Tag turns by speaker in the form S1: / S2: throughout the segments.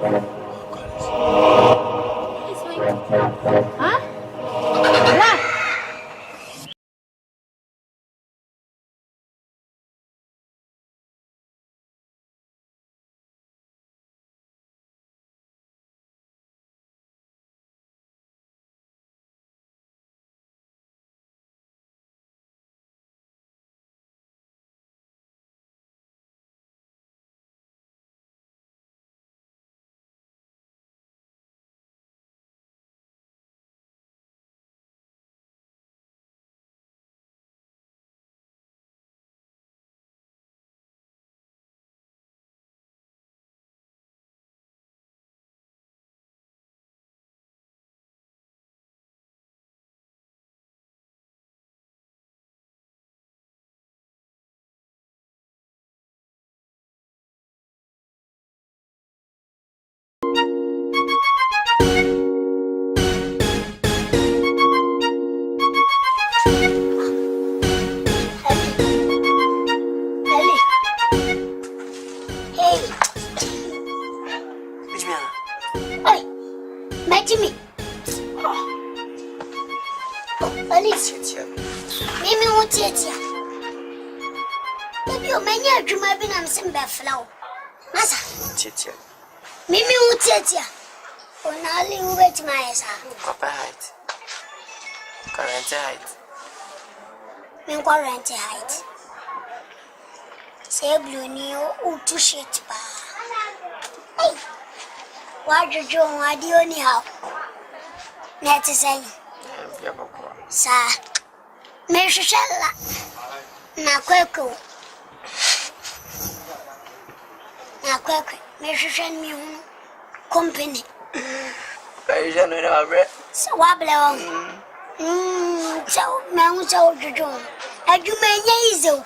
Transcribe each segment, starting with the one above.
S1: Huh? Lah. Mimi utetia. Onali ubet maesa.
S2: Papa height. Current height.
S1: Min current height. Say blue ni o to shit ba. Hey. What you do what ni how? Net say. Sa. Me shalla. Na kweko. Na kweko. Me shall me company.
S2: I don't know.
S1: So wabble on. So now so to do. And you may yazo.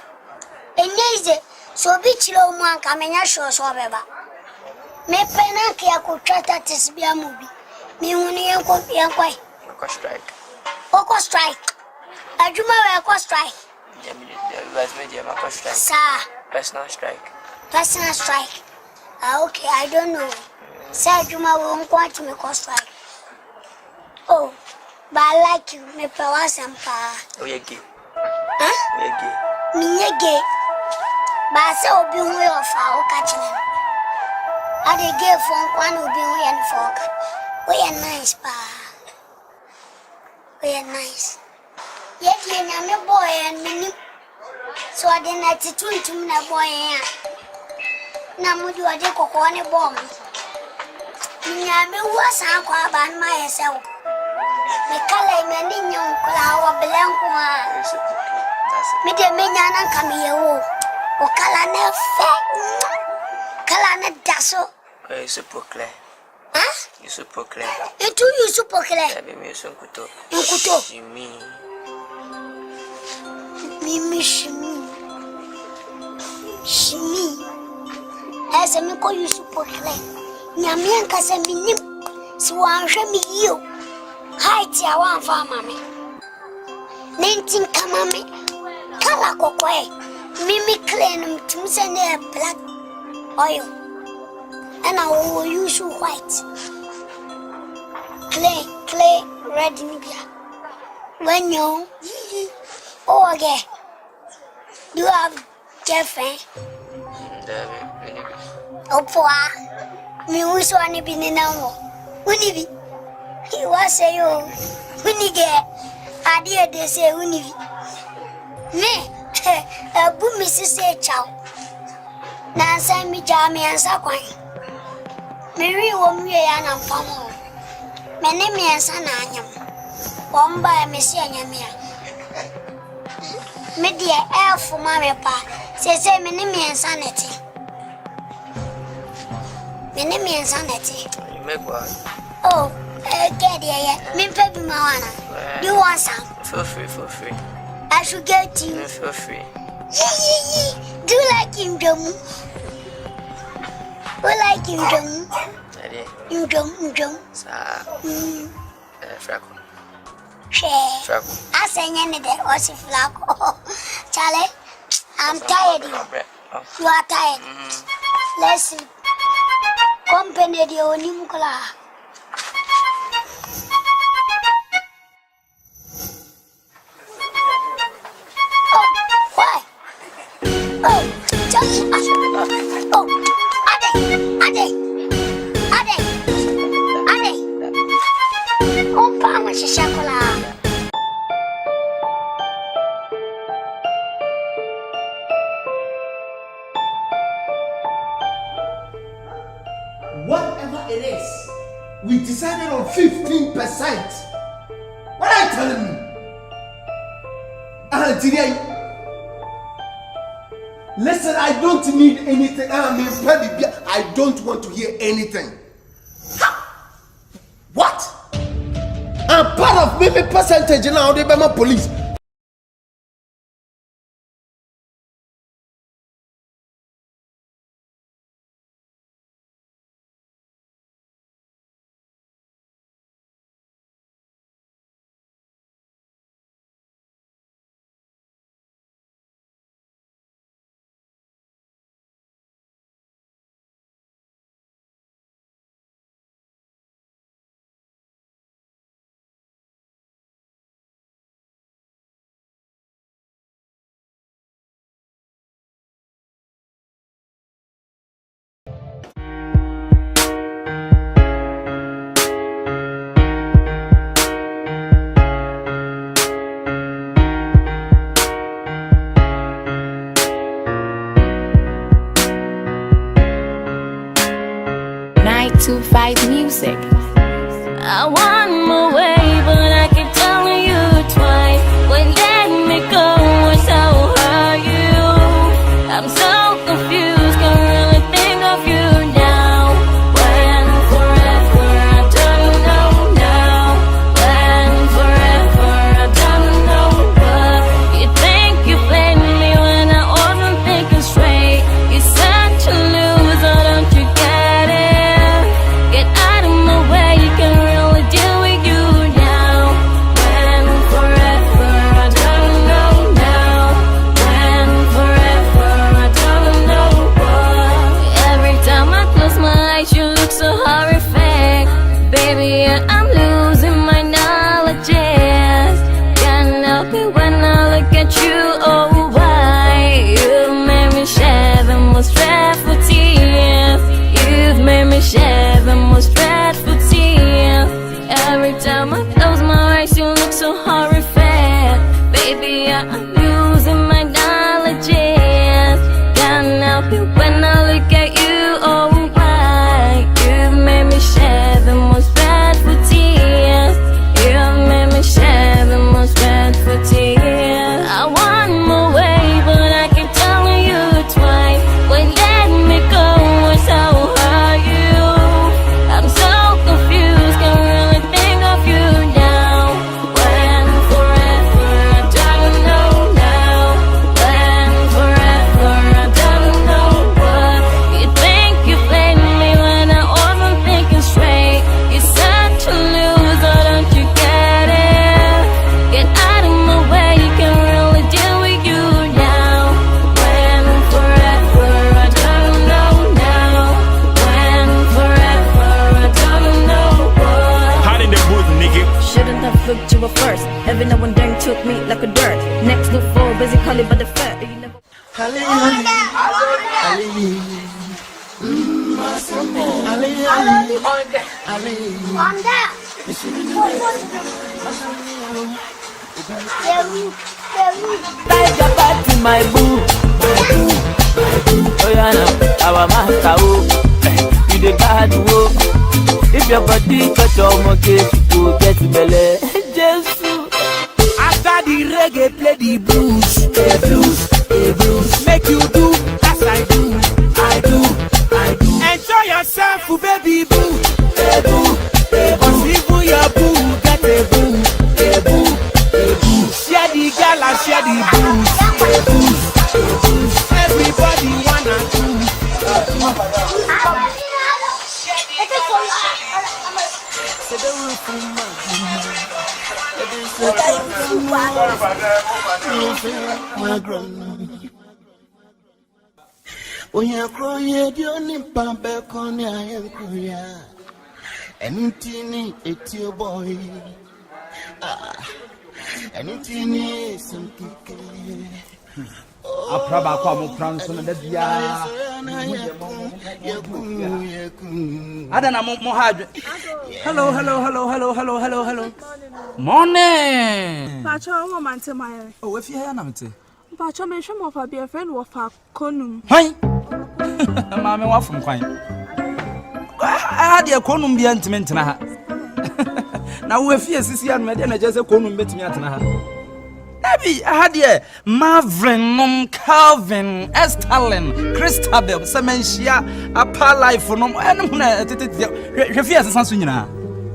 S1: And yaze. So bitch low man coming a show so beba. Me penaki I could try that is be a movie. Me only a copy and quite.
S2: Strike.
S1: Oko strike. And you may a strike.
S2: Strike.
S1: Sir.
S2: Personal strike.
S1: Personal strike. Okay, I don't know. Said you won't want to make us strike. Oh, but I like you, me power and pa.
S2: Oh, you're gay.
S1: Huh?
S2: You're gay.
S1: Me gay. But I say, I'll be way of our catching him. I did give from one will be way and fork. We are nice, pa. We are nice. Yet, you know, me boy and me. So I didn't have to tweet to me, boy. Namudu ade kokone bom. Nyame wasa kwa ban ma yesel. Me kala me ni nyom kula wa blanco a. Me de me nyana kamiye wo. O kala na fe. Kala na daso.
S2: Eh super clear.
S1: Huh?
S2: You super clear.
S1: Et tu you super clear.
S2: Be me so kuto.
S1: Nkuto.
S2: Shimi.
S1: Mimi shimi. Shimi. As a miko you super clear. Nyamian kasa minim. Si wansha mi yo. Height ya wan fa mami. Nentin kama me. Kala kokwe. Mimi clear num tumse ne black oil. And I will use white. Clay, red nibia. When you oh again. Do you have girlfriend? Opoa. Me wish one be now. Unibi. He was say you. Unige. Adia de say unibi. Me. A boom Mrs. Say chow. Nansa mi jami and sakwan. Mary won't be an amfamo. Many me and son anyam. Bomba a messia yamia. Media air for my pa. Says many me and sanity. Many me and sanity.
S2: You make what?
S1: Oh, get here. Me baby Mawana. You want some?
S2: For free.
S1: I should get you.
S2: For free.
S1: Do you like him, Drum? Who like him, Drum? Drum.
S2: Fraco.
S1: Share. I say, anything, or si flaco. Charlie, I'm tired. You are tired. Let's sleep. company di Onimukala. Oh, why? Oh, just oh, Ade. Oh, Pama Shakala.
S3: Whatever it is, we decided on 15%. What are you telling me? Listen, I don't need anything. I don't want to hear anything. What? I'm part of maybe percentage now, they be my police.
S4: To fight music. I want my way, but I keep telling you twice. When let me go, so hurt you. I'm so confused, can't really think of you now. When forever, I don't know now. When forever, I don't know what. You think you played me when I wasn't thinking straight. You said to lose, oh don't you get it? Get out of my way, you can really deal with you now. When forever, I don't know now. When forever, I don't know what. Every time I close my eyes, you look so horrific. Baby, I'm losing my knowledge. Can't help it when I look at you, oh why? You've made me shed the most dreadful tears. You've made me shed the most dreadful tears. Every time I close my eyes, you look so horrific. Baby, I'm losing my knowledge. Can't help it when I look at you, oh why? You've made me shed the most dreadful tears. You've made me shed the most dreadful tears. I want my way, but I keep telling you twice. When let me go, so hurt you. I'm so confused, can't really think of you now. When forever, I don't know now. When forever, I don't know what. You think you played me when I wasn't thinking straight. You said to lose, oh don't you get it? Get out of my way, you can really deal with you now. When forever, I don't know now. When forever, I don't know what.
S5: Hot in the booth, nigga.
S6: Shouldn't have looked you at first. Every now and then took me like a dirt. Next look for busy calling by the fact that you never.
S1: Banda.
S7: Like a party, my boo. Oh yeah, now our master, oh, you the bad, oh. If your body got your monkey, you get belly. Jesus. After the reggae, play the blues, the blues, the blues. Make you do as I do, I do, I do. Enjoy yourself, baby boo, the boo, the boo. Even your boo get a boo, the boo, the boo. Share the gala, share the booze, the booze, the booze. Everybody wanna do.
S3: Oya kroye dioni pampe kone ayenkuya. Anything it's your boy. Anything is something.
S5: Apraba kwa mo pranso na da bia. Ada na mo hadwe. Hello. Morning.
S8: Pacho wo mante mai.
S5: Oh, we fi na mte.
S8: Pacho me hwe mo fa be friend wo fa konum.
S5: Hwan? Mama wa fum kwan. Ade konum bia ntime ntena ha. Na wo fi asisi anu me de na je se konum betimi atena ha. Nabi ahadie Marvin Calvin Estalin Christabel Sementia apa life no enum na tete hwefi asesa so nyina.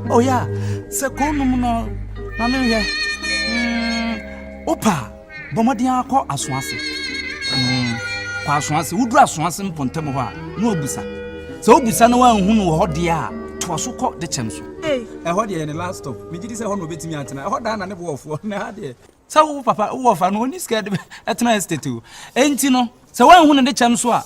S5: Oh yeah, se konum no na me hwe. Opa bomodi akọ asoase. Kwa asoase wudura asoase mpontem ho a na obusa. Se obusa na wan hu no ho de a to so kọ de chem so. Ho de ne last stop. Me gidi se ho no betimi atena. Ho da na ne bofo na ha de. So papa wo fa no ni scared etna estate o enti no se wan hu ne de chem so a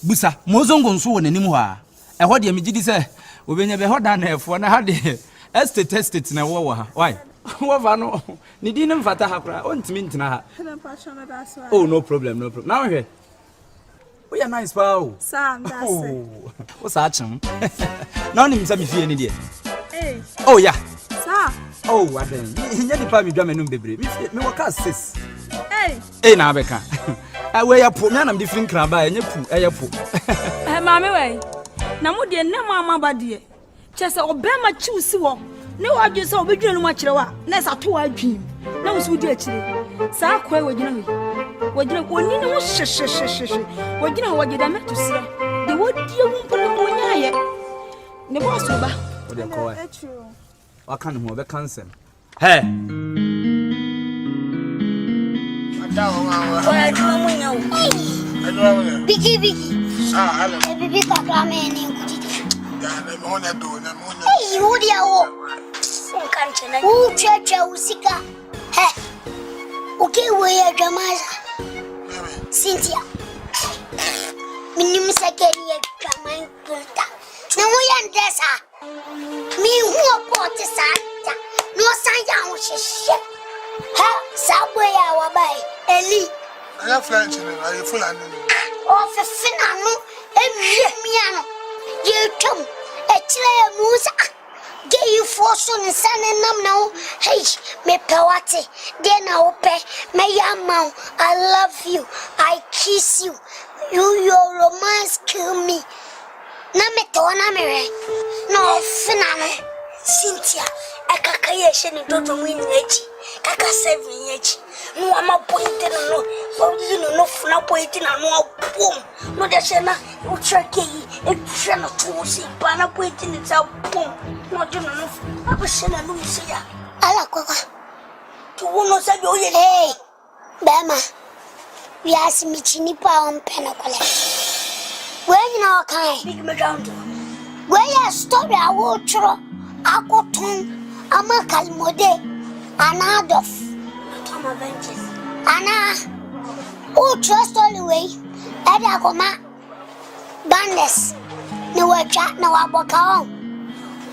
S5: busa mozongo nso wo nanim ho a ho de me gidi se obenya be ho da na efo na ha de estate na wo ha why wo fa no ni di ne mfata ha kra o ntimi ntina ha oh no problem now here we are nice pa o
S8: Sam that's it
S5: o sa chem now ni msa mi fie ni de oh yeah
S8: Sam
S5: oh waden nya di pa mi dwa menum bebre me waka 6 na abeka we ya po me na different kraba enye pu eye
S8: mama we na mo de ne mama ba de chese obema chiusi wo ne wadwe se obedwene no ma kire wa na sa to wadwin na wo su di akire sa kwa wagina we wagina oni ne wo hye wagina wagida meto sira de wodi wo mpolo ko nyaaye ne bo so ba
S5: o de ko waka no be cancel hey
S1: Biki hello bibi papa me ni kudi hey wodi awo nkanche na ucheche usika he okay we ya jamaza Cynthia minim sekeri ya jamain punta na wo ya ndesa mi huo pote sata no sanya usheshe ha sabwe ya wabai eli
S9: aya French ni aya Fulani
S1: o fefina no emiano ye tum etire musa get you for son san nam now hey me pewate de na ope me yamau I love you I kiss you your romance kill me na me to na me no fina no Cynthia akaka ye she ni dodo win echi kaka 7 echi no ama point no no funa point na no boom no de she na o check yi e twa no to si ba na point ni ta boom no de no aba she na no si ya ala kwakwa to wono sa do ye hey bema we ask me chini pa on penokole when no kai big me down where ya story I will tro akoton ama kalmode anadof Tom Adventures ana o trust all the way ada koma bandes no wacha na waboka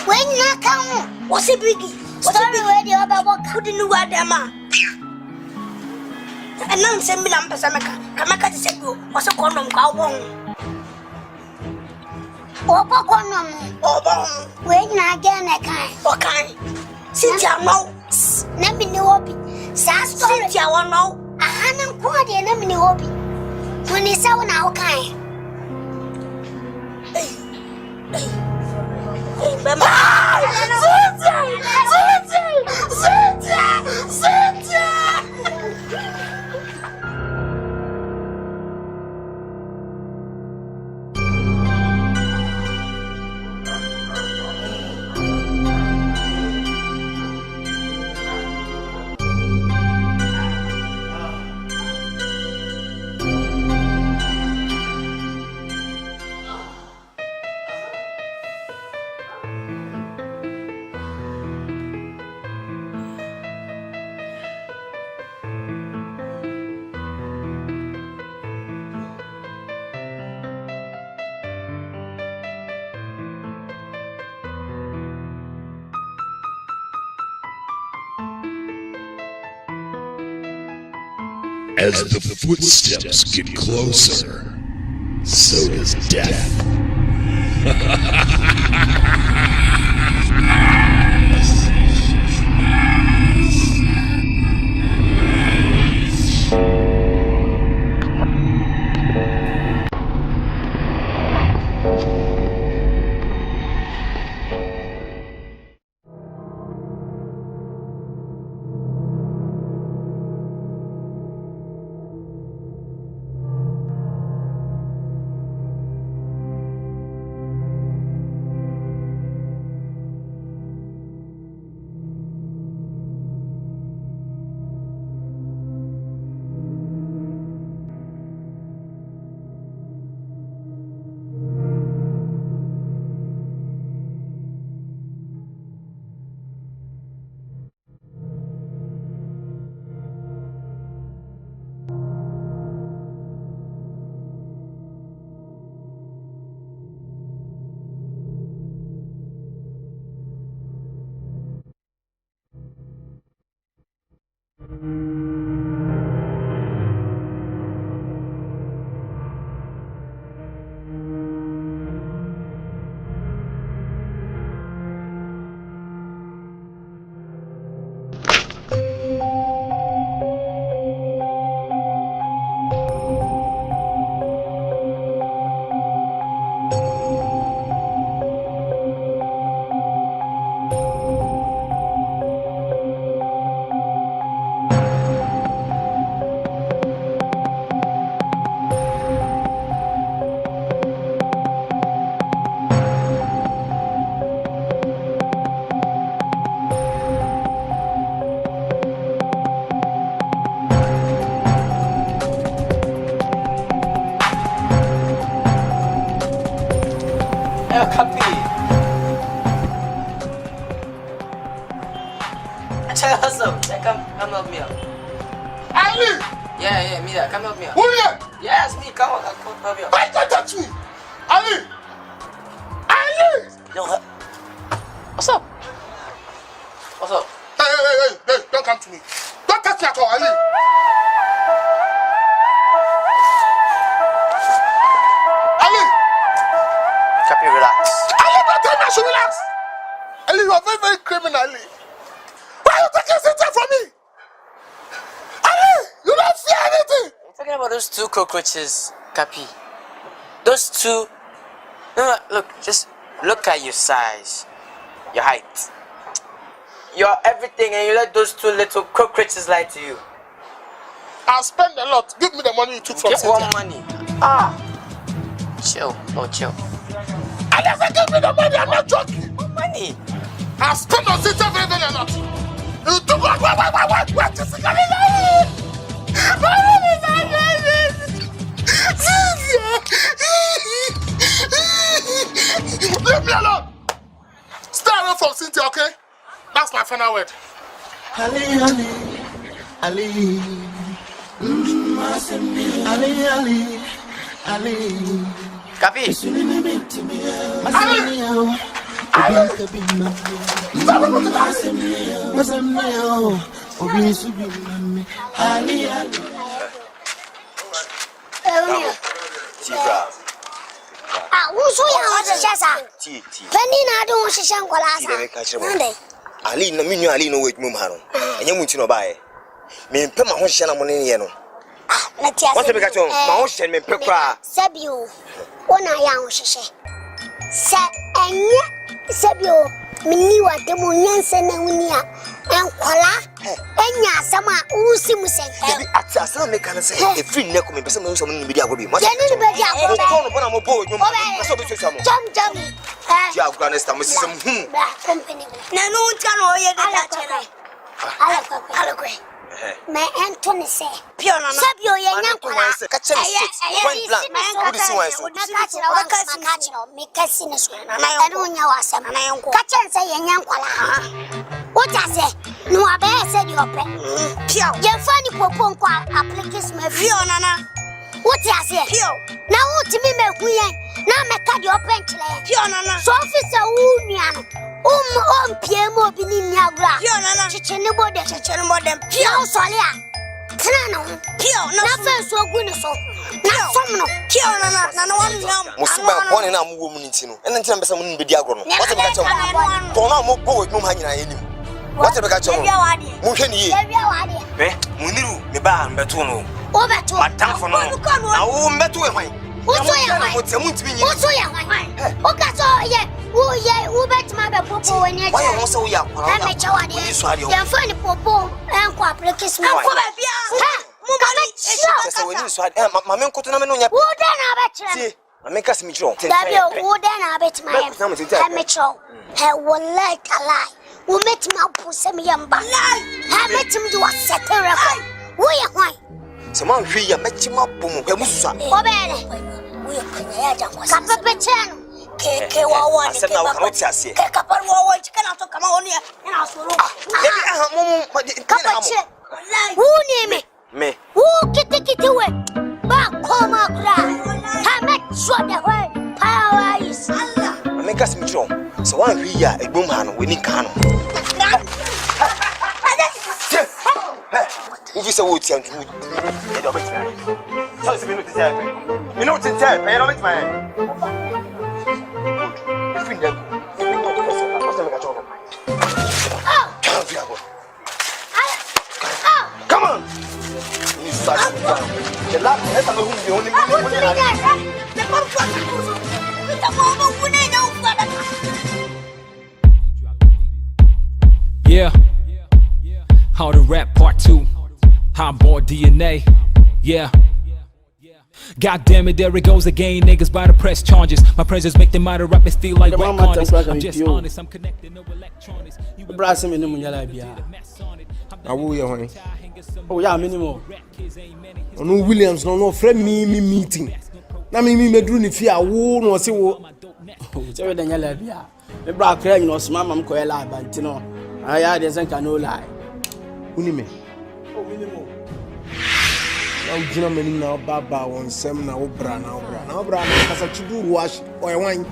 S1: when na kan what's a biggie story where the obaboka kudi nu wadama anan se mi lampa sameka kamaka ti sego what's a condom ka won opa condom oba when na get na kan okay Cynthia no na mi ni obi sa story Cynthia won no ahanan ko de na mi ni obi woni sa wona o kan mama Cynthia
S10: As the footsteps get closer, so does death.
S2: Come help me out.
S3: Ali!
S2: Yeah, me that. Come help me out.
S3: Who here?
S2: Yes, me. Come on, come help me out.
S3: Why don't touch me? Ali! Ali!
S2: Yo, what's up? What's up?
S3: Hey, don't come to me. Don't touch me at all, Ali. Ali!
S2: Cappy, relax.
S3: Ali, don't tell me I should relax. Ali, you are very, very criminal, Ali. Why are you taking something from me? Ali, you don't fear anything.
S2: I'm talking about those two cockroaches, Cappy. Those two. No, look, just look at your size, your height, your everything, and you let those two little cockroaches lie to you.
S3: I'll spend a lot. Give me the money you took from
S2: Get
S3: Cynthia.
S2: one money. Ah, chill, oh chill.
S3: I never give me the money. I'm not joking.
S2: What money?
S3: I'll spend on Cynthia very, very a lot. You took what? What is it? Leave me alone. Stay away from Cynthia, okay? That's my final word.
S11: Ali, Ali, Ali. Ali, Ali, Ali.
S2: Cappy.
S1: Who's Penny, I don't see Shankwala.
S12: Ali no minu Ali no wait mum hano. Enye muntu no bae. Me mpe ma ho hye na mo ne ye no.
S1: Let us.
S12: What be ka to ma ho hye me mpe kwa.
S1: Sabio. Ona ya ho hye. Sa enye Sabio mini wa demo nyanse na huni a enkwala enya asama usi musente.
S12: Bi atasa me kan say e free ne ko me pese me so mo ni bi di agobi.
S1: Je ni be di agobi.
S12: Ko no bona mo bo nyum. Na so be so mo.
S1: Jam.
S12: Ti agura ne sta mo sisem
S1: company. Na no ntia no ye de chene. Ala ko. Me Anthony say. Pio na. Sabio ye nyankwala.
S12: Ka chene point blank. Wo di si wan so.
S1: Me kasi ne so. Na no nya wasam. Ka chene say ye nyankwala. What I say? No abe say you ope. Pio. Ye fani popo nkwa application me Pio nana. What I say? Pio. Na wuti mi me huyen. Na me ka di open kile. Pio nana. So officer wu nua no. PM obi ni niagura. Pio nana. Chichene bode. Pio sole a. Tena no. Kill na first so good so. Na some no. Kill na one yam.
S12: Musuba one na mu wo mu nti no. Ene nti na besa mu ni bedi agro no. What be ka cho? Ko na mo go edum ha nyina enim. What be ka cho? Mu hwe ni ye. Be muniru me ba mbeto no.
S1: O beto.
S12: Matam fo no. Na wo mbeto e hwan.
S1: Oso ya hwan. Oso ya hwan. O ka so ye. Wo bet ma be popo woni acha.
S12: Why you so ya kwara?
S1: Na me chawa de. Ya fa ni popo en kwa application. En kwa ba bia. Ha. Mu ba ni.
S12: Sese woni so ade. Ma me nkoto na me no nya.
S1: Wo de na ba kire.
S12: Ma me kasi mi kiro.
S1: Dabi wo de na ba tima em. Ha me kiro. He wallahi talai. Wo met ma pu se me yamba. Ha met mi do asetere ko. Wo ye hwan.
S12: Se ma hwe ya metima pu mu. He mususa.
S1: Wo be ne. Wo ye kwanya ya jankwasa. Ka pepe chenu. Ke wawa ni ke kapar wawa chikana to kama oni ina soro
S12: lebi aha mumu
S1: kapache wu me wu kiti we ba koma kura ha me so de we power is Allah
S12: ameka smitro so wan hwi ya egbom ha no weni ka no uvi se wo ti antu e do betima so se minuti sai minuti sai pe do betima
S3: Come on.
S7: Yeah. How to rap part 2. I'm bored DNA. Yeah. God damn it, there it goes again. Niggas by the press charges. My presence make them out of rappers feel like wet corners. I'm just honest, I'm connected, no electronics.
S5: Brasa me no munyala bia.
S3: Awu ye hwan.
S5: Oh yeah, minimum.
S3: Ono Williams no friend me meeting. Na me medru ni fi awu no se wo.
S5: Tell the nyala bia. Me bra kra no sma mam ko ela abanti no. Aya de senka no lie.
S3: Uni me. Oh minimum. Now jina menim na baba won sem na obra na kasa chiduru wash oye wan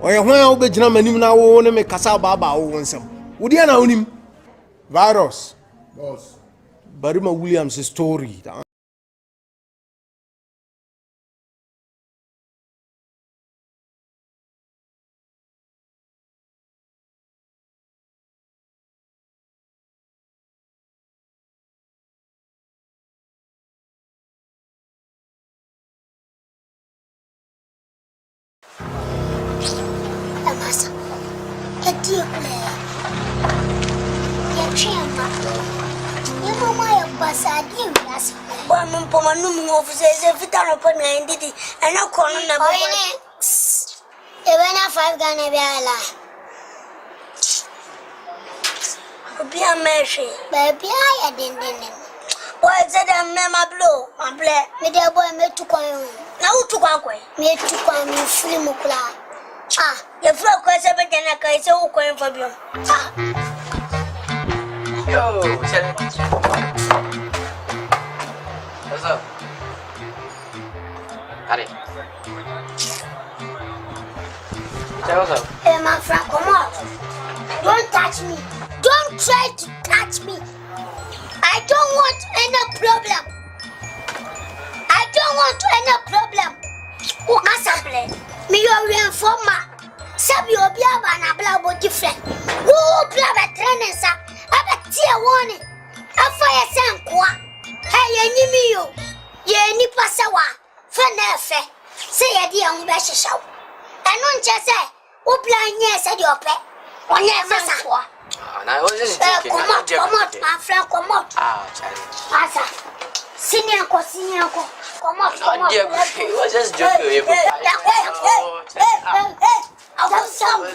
S3: obejina menim na wo ne me kasa baba wo won sem wodi na onim virus boss Barima Williams story
S1: Baby, I didn't. Why is it a mema blow? I'm black. Me dear boy, me to coin. Now to go. Me to coin me free mukla. Ah, your flock was ever than a guy so coin for you. Ah.
S2: Yo, what's up? Harry. What's up?
S1: Hey, my friend, come on. Don't touch me. Don't try to touch me. I don't want any problem. I don't want any problem. Who Asante? Me your informer. Sabi obi abana bla different. Who bla be training sa? Aba tie warning. Afa ye senkwa. Hey ye nyimi yo. Ye ni pasawa. Fe na efe. Se ye di an be hihyaw. Eno nche se obla nye se di ope. Onye senkwa.
S2: I was just joking.
S1: Come out, my friend, come out.
S2: Ah, Charlie.
S1: Asa. Senior, come out.
S2: He was just joking. I was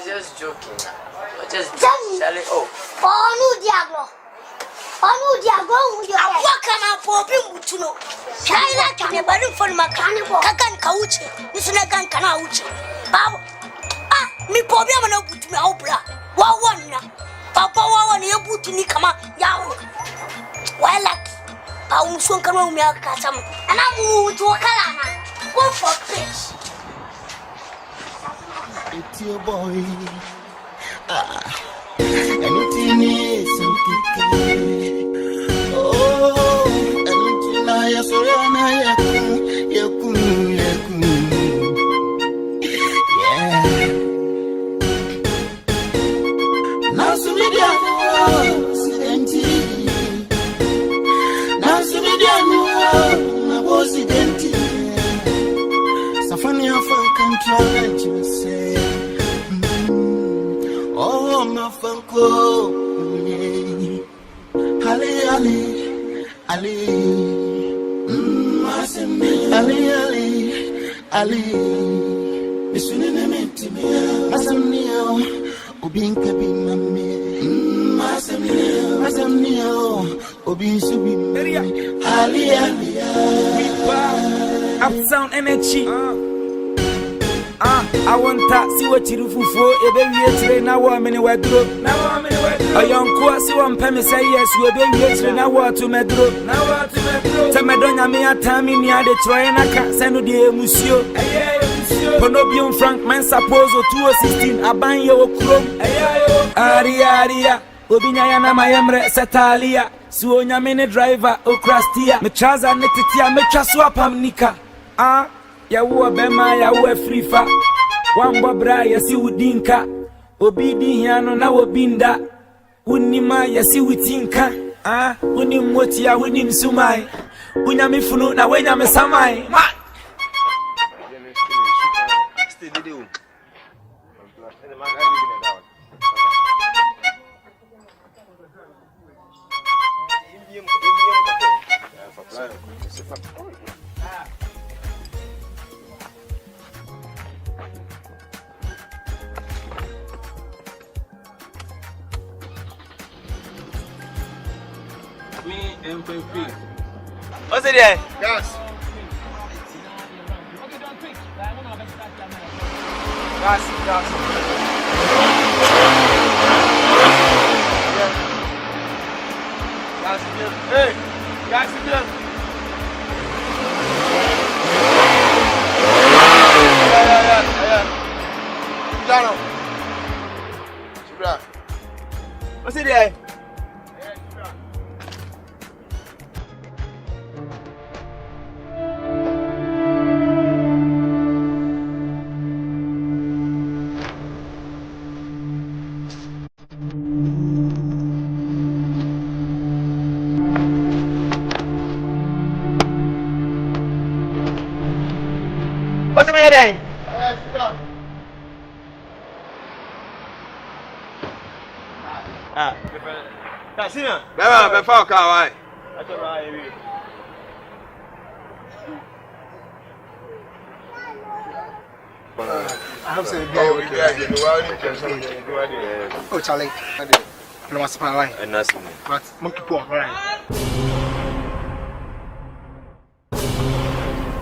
S2: just joking. Charlie. Oh.
S1: Oh, Diablo. What can I problem with you? China can a balloon for my carnival. I can't couch it. This is a gun can ouch. Me problem no put me opera. What one? Papa wa ni ebuti ni kama yawo. Why lucky? Pa umso nkanwa umi akasam. Ana mu to kala na. Go for pitch.
S11: It's your boy. Anything is something. Oh. my boss identity. Safania fan control and you say, oh, my fanko. Ali, Ali, Ali. Ali, Ali, Ali. Asamoah, Obin Kabi Mami. Asamoah, Obin Subi. Ali, Ali.
S7: Uptown energy. I want to see what you do for a baby today. Now, I'm in a weather. A young course, you want Pemmy say yes, we're baby today. Now, what to medro. Tamadonia, me a time in the other train. I can't send you, monsieur. Ponobium Frank, man, suppose 216. I ban your chrome. Aria, Obinyana, my emre, Satalia. Suonya, mini driver, Okrastia. Me chaza, netitia, me chaswapam nika. Yawo bema yawo frifa wambo bra yasi udinka obidi hiano na wobinda unima yasi utinka unimoti ya unimsumai unyamifunu na wenyamesamai ma
S2: MVP. What's it there?
S9: Gas.
S2: Gas. Hey, gas again.
S9: Yeah.
S2: What's it there? What's the matter?
S12: That's it. Beba, before car,
S9: I'm saying, oh, Charlie, I must buy
S12: and that's me.
S9: but monkey paw, right?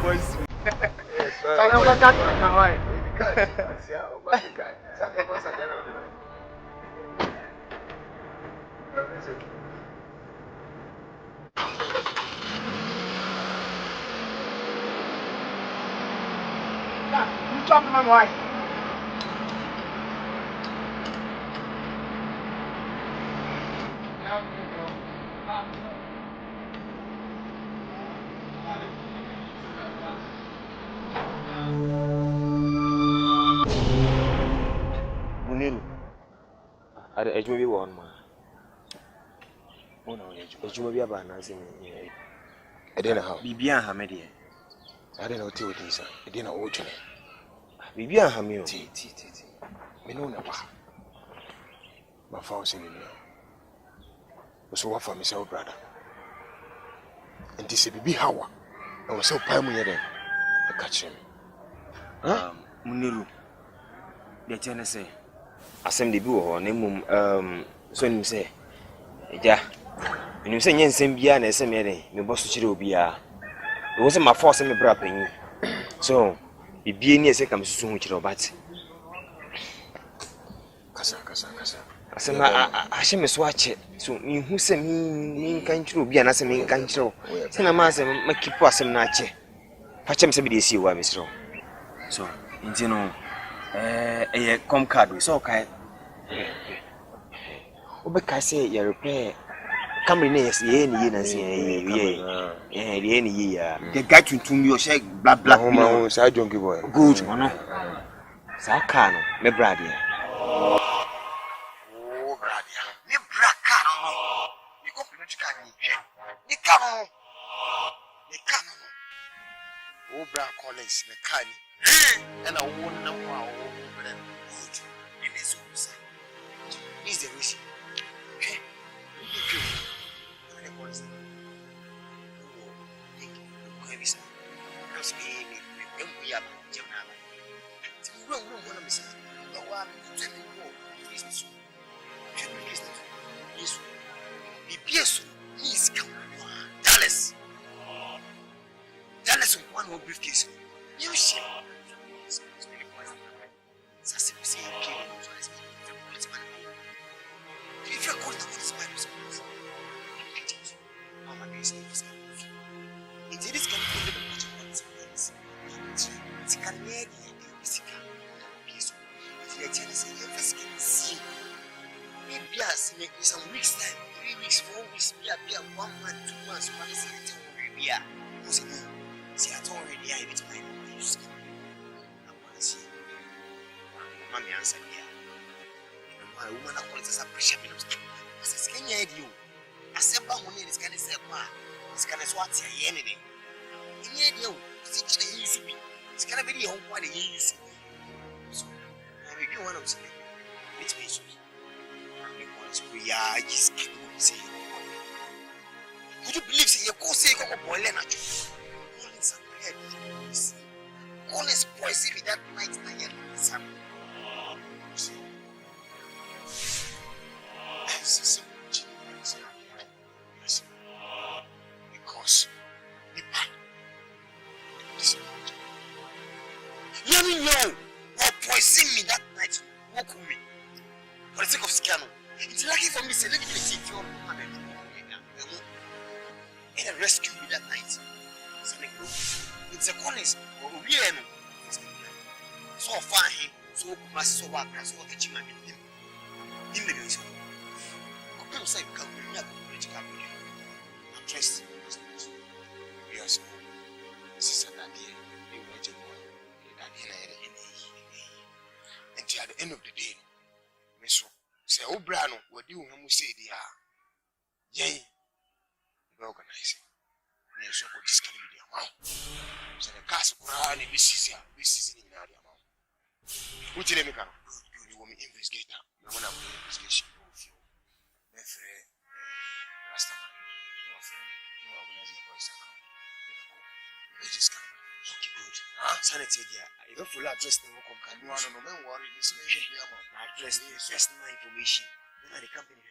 S9: Boys, I'm not that right. You talking my wife?
S12: Muniru. Ada ejuma bi won ma. Ona ejuma bi aba na se me. Ede na ha. Bibia ha me de. Ade na oti odi sa. Ede na o twene. Bibia ha me o. Ti. Me no na ba. Ma fa o se ni. So what for me say brother. And this bibi hawa. I was so pay mu ye den. I catch him.
S2: Muniru. De chene say
S12: Asem de bi wo ho na mum so nim say eja nim say nyensem bia na esem ye den me boso kire obi a e wo say ma force me bra panyi so bibie ni ese kam susu hu kire obati kasa asem a she me so ache so mi hu say mi kan kire obi a na say mi kan kire se na ma say ma kipu asem na ache fa chem say bi de esi wa mi sro
S2: so intino come card so okay
S12: Obeka say you repair Camry yes ye ni na say ye ni ya
S2: the guy to me o shake black
S12: no say junkie boy
S2: good no
S12: sa car no me brother
S2: oh brother me brother car no me go pino tika ni hwe ni car
S12: Bra Collins, the canny, and I won't know how good. And it's also is the wish. Okay, and what is it? We are Jamala. We don't want to miss it. No one is business. Yes, the PS is Dallas. Dallas one more briefcase. You share. If you're going to go to Bible school, Mama is it is going to be the consequences. It's can hear the physical piece. If you're jealous, you can see. Maybe in some weeks' time, 3 weeks, 4 weeks, maybe 1 month, 2 months, one is it already. Because you know, see, I already have it my use. I want to see. Mammy answered here. My woman, I call it as a pressure. I said, can you hear you? I said, but when it's going to say, it's going to swat your enemy. In the end, you used to be. It's going to be the home party you used to be. So, I will be one of them. Which means we are just kidding. Would you believe you go say you go boil and Collins head. Collins poison me that night. Because let me know what poison me that night. Walk with me. For the sake of Scano. It's lucky for me, say, let me see if you're and rescue me that night. It's a Collins or we are so far here, so much so I can so get you my him. In the news, come say, come bring up the company. I'm trusting yes, Sister Nadia, you wait a while. And at the end of the day, Miss say, oh, Brano, what do you say, dear? Yea, organizing. Yes, so this can be the amount. So the castle, this is in the amount. Which you make up? You want me investigate now? You want to investigation of you. My friend, Rastaman, no friend, no organizing voice account. They just come. Okay, good. Sanity, dear. I don't full address the work of Kanuano. No man worry, this may be the amount. Address the personal information. Then the company.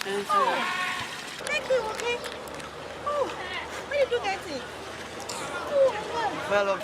S13: Thank you, okay? Oh, where did you get it? Oh,
S2: Well,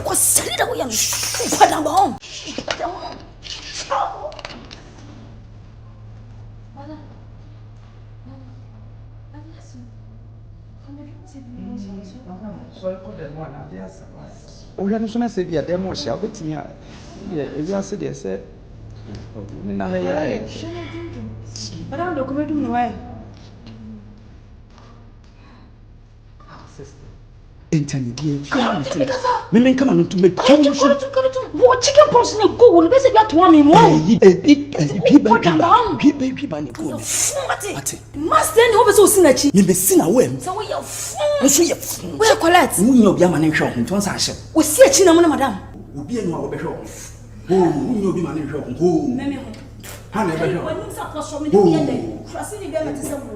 S8: What's it that we am? Put down home.
S5: Oh, you know, say we are demo shall be here. If you say they say, no,
S8: But I'm not going to do no.
S5: intermediate. Women come on to make
S8: what chicken pox in a go will be said that one in one. Must then hope so synergy.
S5: You may sin away.
S8: So we are
S5: fool.
S8: We are collect.
S5: We know Biaman and Shaw, and Sasha.
S8: We see a chin, madam.
S5: Will be no over show. Oh, you know, be man and Shaw. Oh, I never know. When you suppose from the Crasini Bella,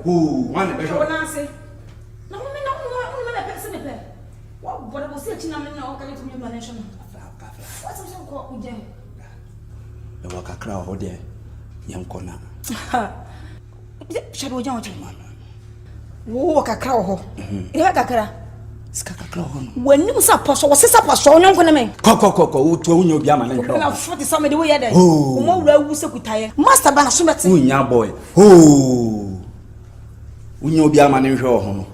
S5: oh, one better.
S8: No, no, person. What was it? I'm not going to be managed. What's the call with them?
S5: The work a crowd there, young corner.
S8: Shadow young man. Walk a crow. When you suppose was a supposed young woman.
S5: Coco, to own your Biaman and Shaw.
S8: 40 some the way there. Oh, more was a tire. Master Banasumet,
S5: young boy. Oh, we know Biaman and Shaw.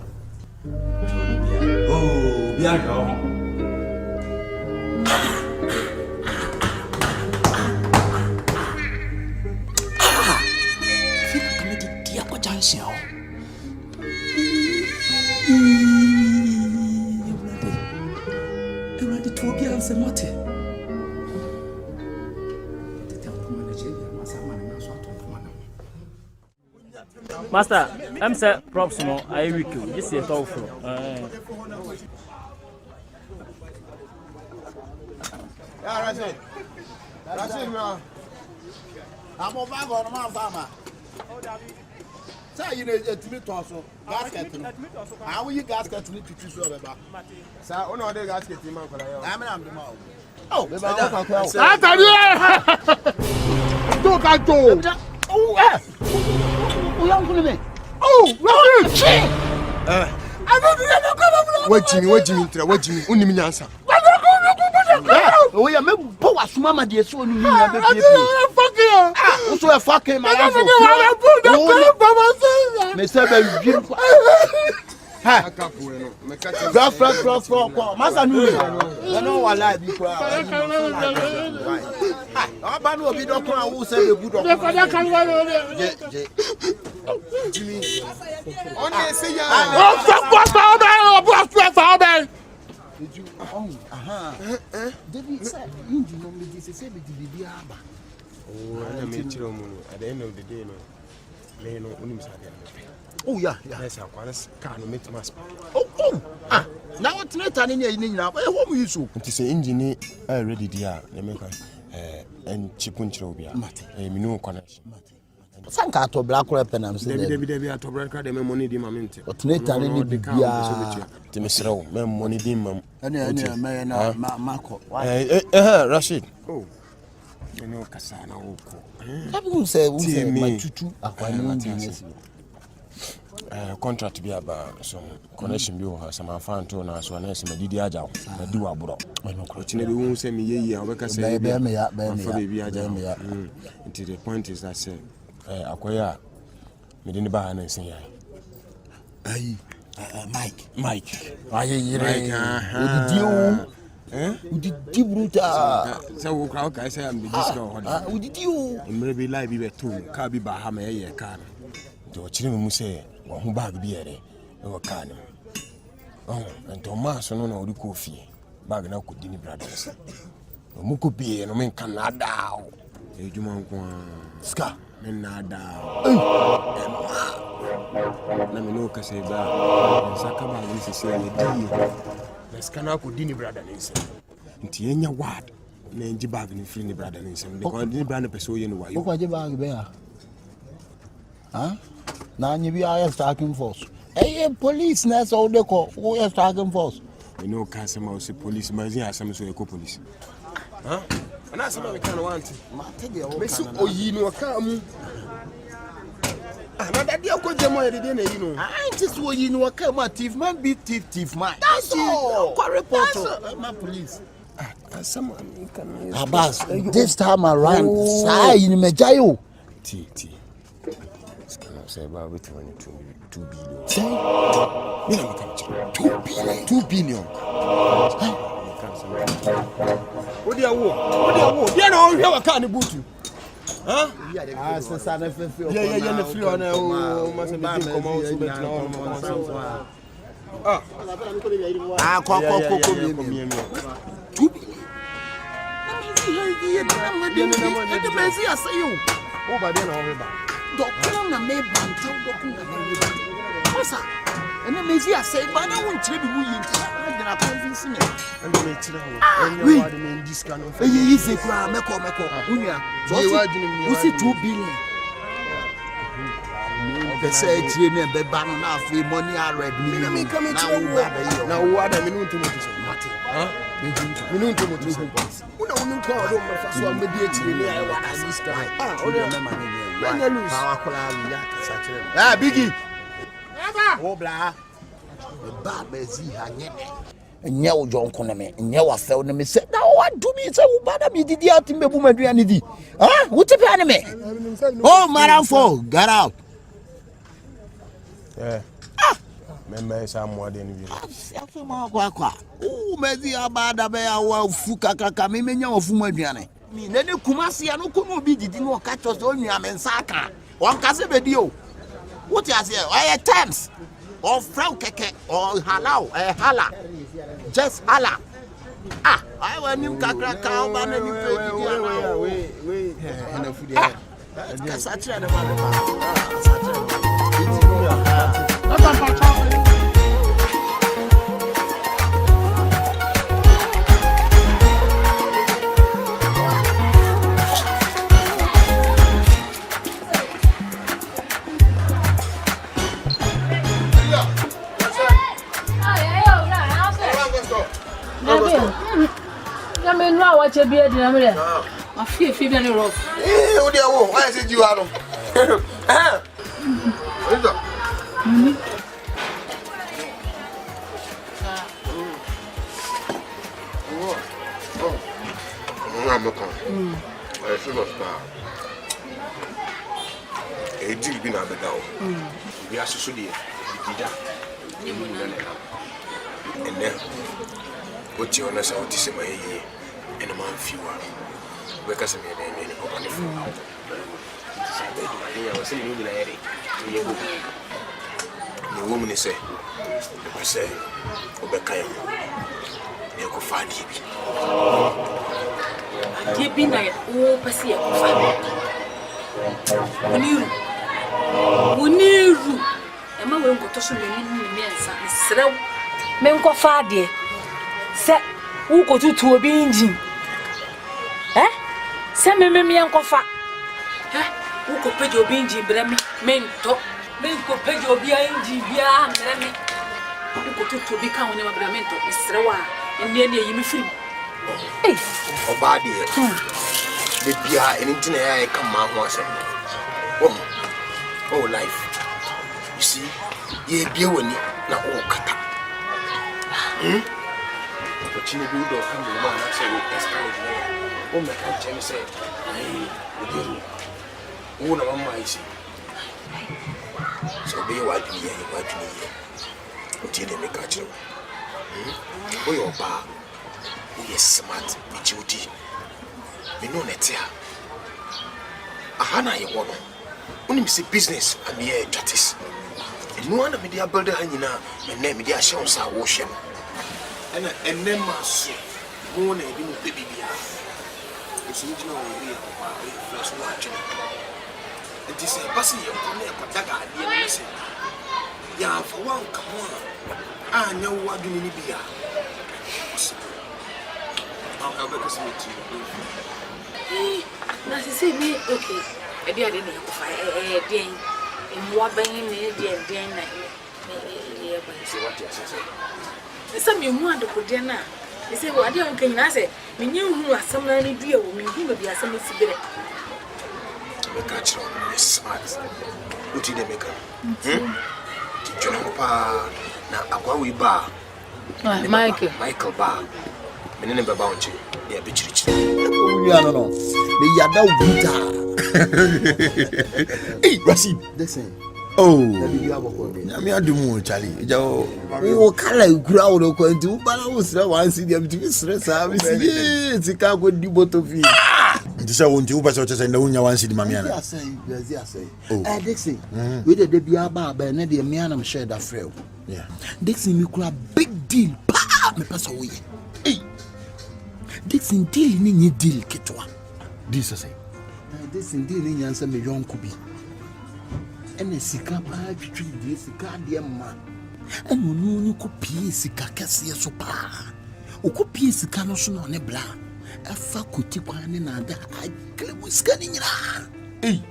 S5: Bien joué.
S7: Master, I'm sir props no I week you. This is all for.
S3: That's it, man. I'm over on my farmer. Say, you know, a tomato also. Gasket. How will you gasket to choose over? Sir, on other gasket, I'm the mouth. Oh, don't go. Oh, young woman. Oh, shit. What do you only mean answer? Oh, yeah, maybe Boas Mamma, dear, so you also a fucking my Did you? David said, "You know me. This is a bit of the armor." Oh, I made you at the end of the day. No, oh yeah. Yes, I can't make my. Oh. Now it's not turning your name now. What will you do? It is an engineer already, dear. Let me and Chipuncho Bia. A minu connection.
S14: Sanka to black penam say
S3: Debbie to break the money dimamente.
S14: But later any bia
S3: Timisro, money dim.
S14: Marco.
S3: Rashid. Oh. You know Kasana Oko.
S14: People say my tutu
S3: contract be about some connection be or some fan to na so na some didi aja na di wa bro. Ochine be won say me ye I work say be me aja. Until the point is that say akoya me dey ba na sin ya. Mike.
S14: Aye yire. Udidi bruta.
S3: So we crowd guys say am be this guy.
S14: Udidi o.
S3: Maybe live be too. Ka bi ba ha me ye ka no. Do ochire me mu say wo ho bag bi ere e wo ka no. Ento ma so no na odi ko fie. Bag na ko dini brothers. Mu ko bi no men kan na da o. Ejuma nko ska men na da. Na me no ka say ba. Saka ba ni say ye di. Skana ko dini brother nse nti enya ward na nji bag ni free ni brother nse because dini brother person ye no wa yo
S14: ko je bag be ha na nyi bi aye striking force police na so de ko wo aye striking force
S3: we no can say ma say police ma zin asem so e ko police ana say ma we can want
S14: ma tege o
S3: me so oyi no ka mu na daddy ko je mo yede na yi no
S14: ain't this what you know come thief man be thief man that's all ko report my police
S3: Asamoah can
S14: Abbas this time around say you me jayo
S3: t can say about 2 billion
S14: say
S3: me na come 2 billion Odi awo dia na o hwe wa ka ne butu
S14: sasa na fefe o
S3: yeah na free on o ma se be komo o so bet na o
S14: ko mi 2 billion na mezi asayo
S3: o ba de na o ba
S14: dokuna na me banta dokuna na me osa ene mezi asay ba na won kire bi mu yi na convince me
S3: and me kire ho enya wa de me diska no
S14: eyi se kura meko unya so si 2 billion pese tire me be ba no na afi money red me na me come
S3: na wo ada me no ntomo so me no ntomo so una unu ko do ma fa so me di tire me ai wa diska o de me mani ni
S14: wa kola ya sa kire bigi o bla ba mezi ha nye wo jonko na me nye wa fe na me se na wa do mi se wo bada mi didi atimbe bu madua ni di wo tepe ane me oh maranfo get out
S3: membe Asamoah de ni bi
S14: afi ma kwa mezi abada be ya wa fu kakaka me menya wa fu maduane mi ne ne kumase ya no ko no bi didi no ka cho so nua me nsaka won ka se be di o what you say terms or frau keke or halal hala just hala I want him kakra ka ba na ni pe di
S3: we na fu de
S14: ka sa tire na ba sa tire
S8: Wache bia di na mre afie fie bia ni rough
S3: o de wo why say you are no I feel of star e deal bi na beda o bi asusu de dida e mu na na ene o ti ona sa o ti se mai yi ene man fiwa we ka se me ne ko ba ne fu sa be di ya o se ni na ere ye go ne wo mu ne se ko se o be kai ne ko fa di bi
S8: die bi na o pese e ko fa Muniru e ma we nkoto so meni ni ensa serew me nkofa de se wo kotutu obi engine Send me and Kofa. Who could pay your bingy, Bremy, men talk, men could pay your BNG, Bremy. Who could to become an agreement of Mr. Rawa, and nearly you free. Hey,
S12: oh, body, the beer and internet come out once. Oh, life. You see, ye be winning, now all cut. But you do not come to the man and say, oh, my country say, hey, oh, no, my see. So be what you what you make a joke. Oh, your bar, oh, yes, smart, be duty. Me no net here. Ahana, you want only see business and me a chatis. And no one of media builder hangina, and name media shows our ocean. And then Marsuel, more than you baby. It's not only first watching. It is a passing your corner, Kotaga, yeah, for one, come on. I know what you need to be. I'll have a person to you.
S8: Now, say me, okay. I didn't have to fight a day in what banging me, dear,
S12: See what you say.
S8: Some you want to put dinner. They say, well, I don't think I say, we knew who are some lady dear woman who will be a summer cigarette.
S12: Make a child, smart. What did they make her? Jonapa, now Aquawi bar. Michael bar. And then about you, they are bitch rich.
S14: No. The Yada Hey, Rahim. Listen. Oh, I'm here to move, Charlie. Oh, color crowd of going to, but I was once in them to be stressed. Yes, it can't go do both of you. This I want to pass out and the one you want to see the Mamma. Oh, Dixie, with the Biaba, but not the Mianam shared a frail. Yeah, Dixie, you could have big deal. Me pass away. Hey, Dixie, deal in your deal, Kitwa. This I say. This indeed in answer me young could be. And a sika bag tree, this dear man. And when you could piece a cassia so pa. O could piece a canoson on a blah. A faculty one another. I was scanning it. Hey,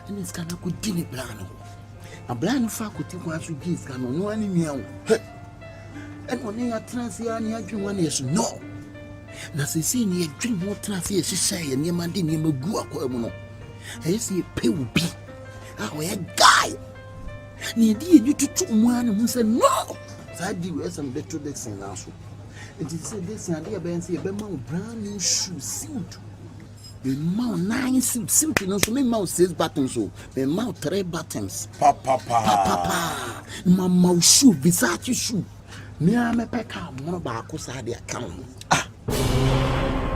S14: and it's kind of good dinner blano. A blind faculty wants to give canon no any meow. And when they are transian, you one is no. Na se see ni dream what trans here she say and your man didn't even go akwa I see pay will be a guy. Ni di you to two one who said no. So I do some better this in also. It is said this idea ben say be man brand new shoe suit. The mount 9 suit no so me mount 6 buttons so me mount 3 buttons. Papa. Mama shoe Versace shoe. Me am a pack out one ba ko sa de account.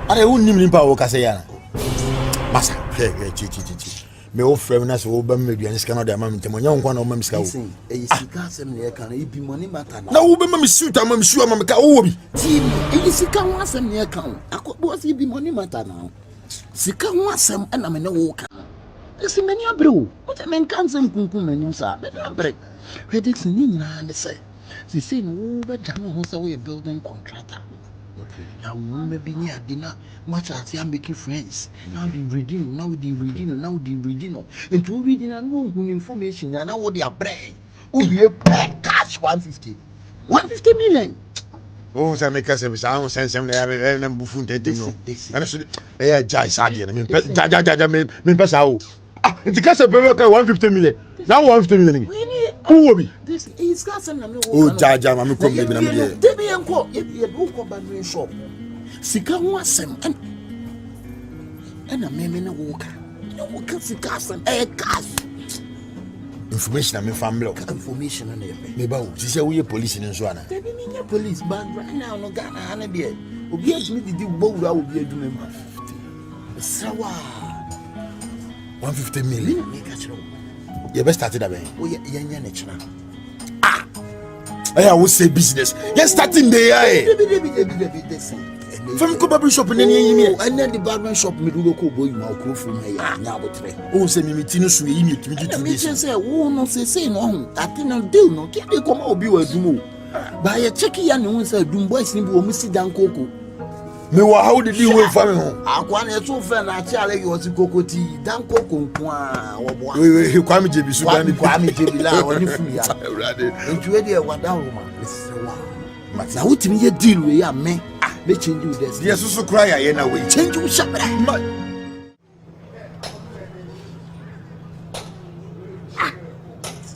S3: Are won nim nimpa wo kase ya na masa chi me o frem na so wo ba me duane sika na de amam ntemo nya nkwa na o mam sika wo
S14: e sika asem ne ka na ibi money matter
S3: na wo be mam suit amam shoe amam ka wo bi
S14: ti e sika ho asem ne ka wo akọbo si ibi money matter na sika ho asem na me ne wo ka esi meni abre wo o te men kan sem kunkun meni sa be na abre Redix ni nyina ne say si no wo be jam ho say we building contractor. Now, maybe near dinner, much as I'm making friends. Now, the reading, now, and to reading and no information, and now what they are brain. Oh, you pay cash 150 million.
S3: Oh, I make us a sound sense and I'm buffon taking you. And I said, eh, Jai Sadian, I mean, Pesao. It's a case of 150 million. Now 150 million. Who will be?
S14: This is Castle.
S3: Oh, Jaja, I'm coming to
S14: be. Debbie and Co. If you look up and shop, Sika was some and a man in a walker. No one can see Castle. A cash.
S3: Information, I mean, family
S14: information on it.
S3: Maybe she said we are police in Swana.
S14: They mean your police, but right now, no Ghana, and a beer. Oblige me to do both. I will be a doing 150. Sawa
S3: 150 million.
S14: Make a show.
S3: You best started that way.
S14: Oh, yeah, natural.
S3: I will say business. You're starting there. From Koba shop in any
S14: and then the barber shop, me do go boy, my crew from here. Now,
S3: oh, send me Tino Sui, you to me to
S14: say, oh, no, say no. I think I'll do no. Can't they come out be a do? By a checky and one said, Doom boys, you will miss it down cocoa.
S3: Me wa how did you wait for me home?
S14: Akwa na so fe na chi ale yo ti kokoti dan kokonko a wo bo.
S3: We Kwame Jebi so dan
S14: Kwame Jebi la woni fu ya.
S3: Ewrade.
S14: Ntu e de wada ho ma. Na wutimi ye deal we ya me. Me change you this.
S3: Yes so cry ya na we.
S14: Change you shabra.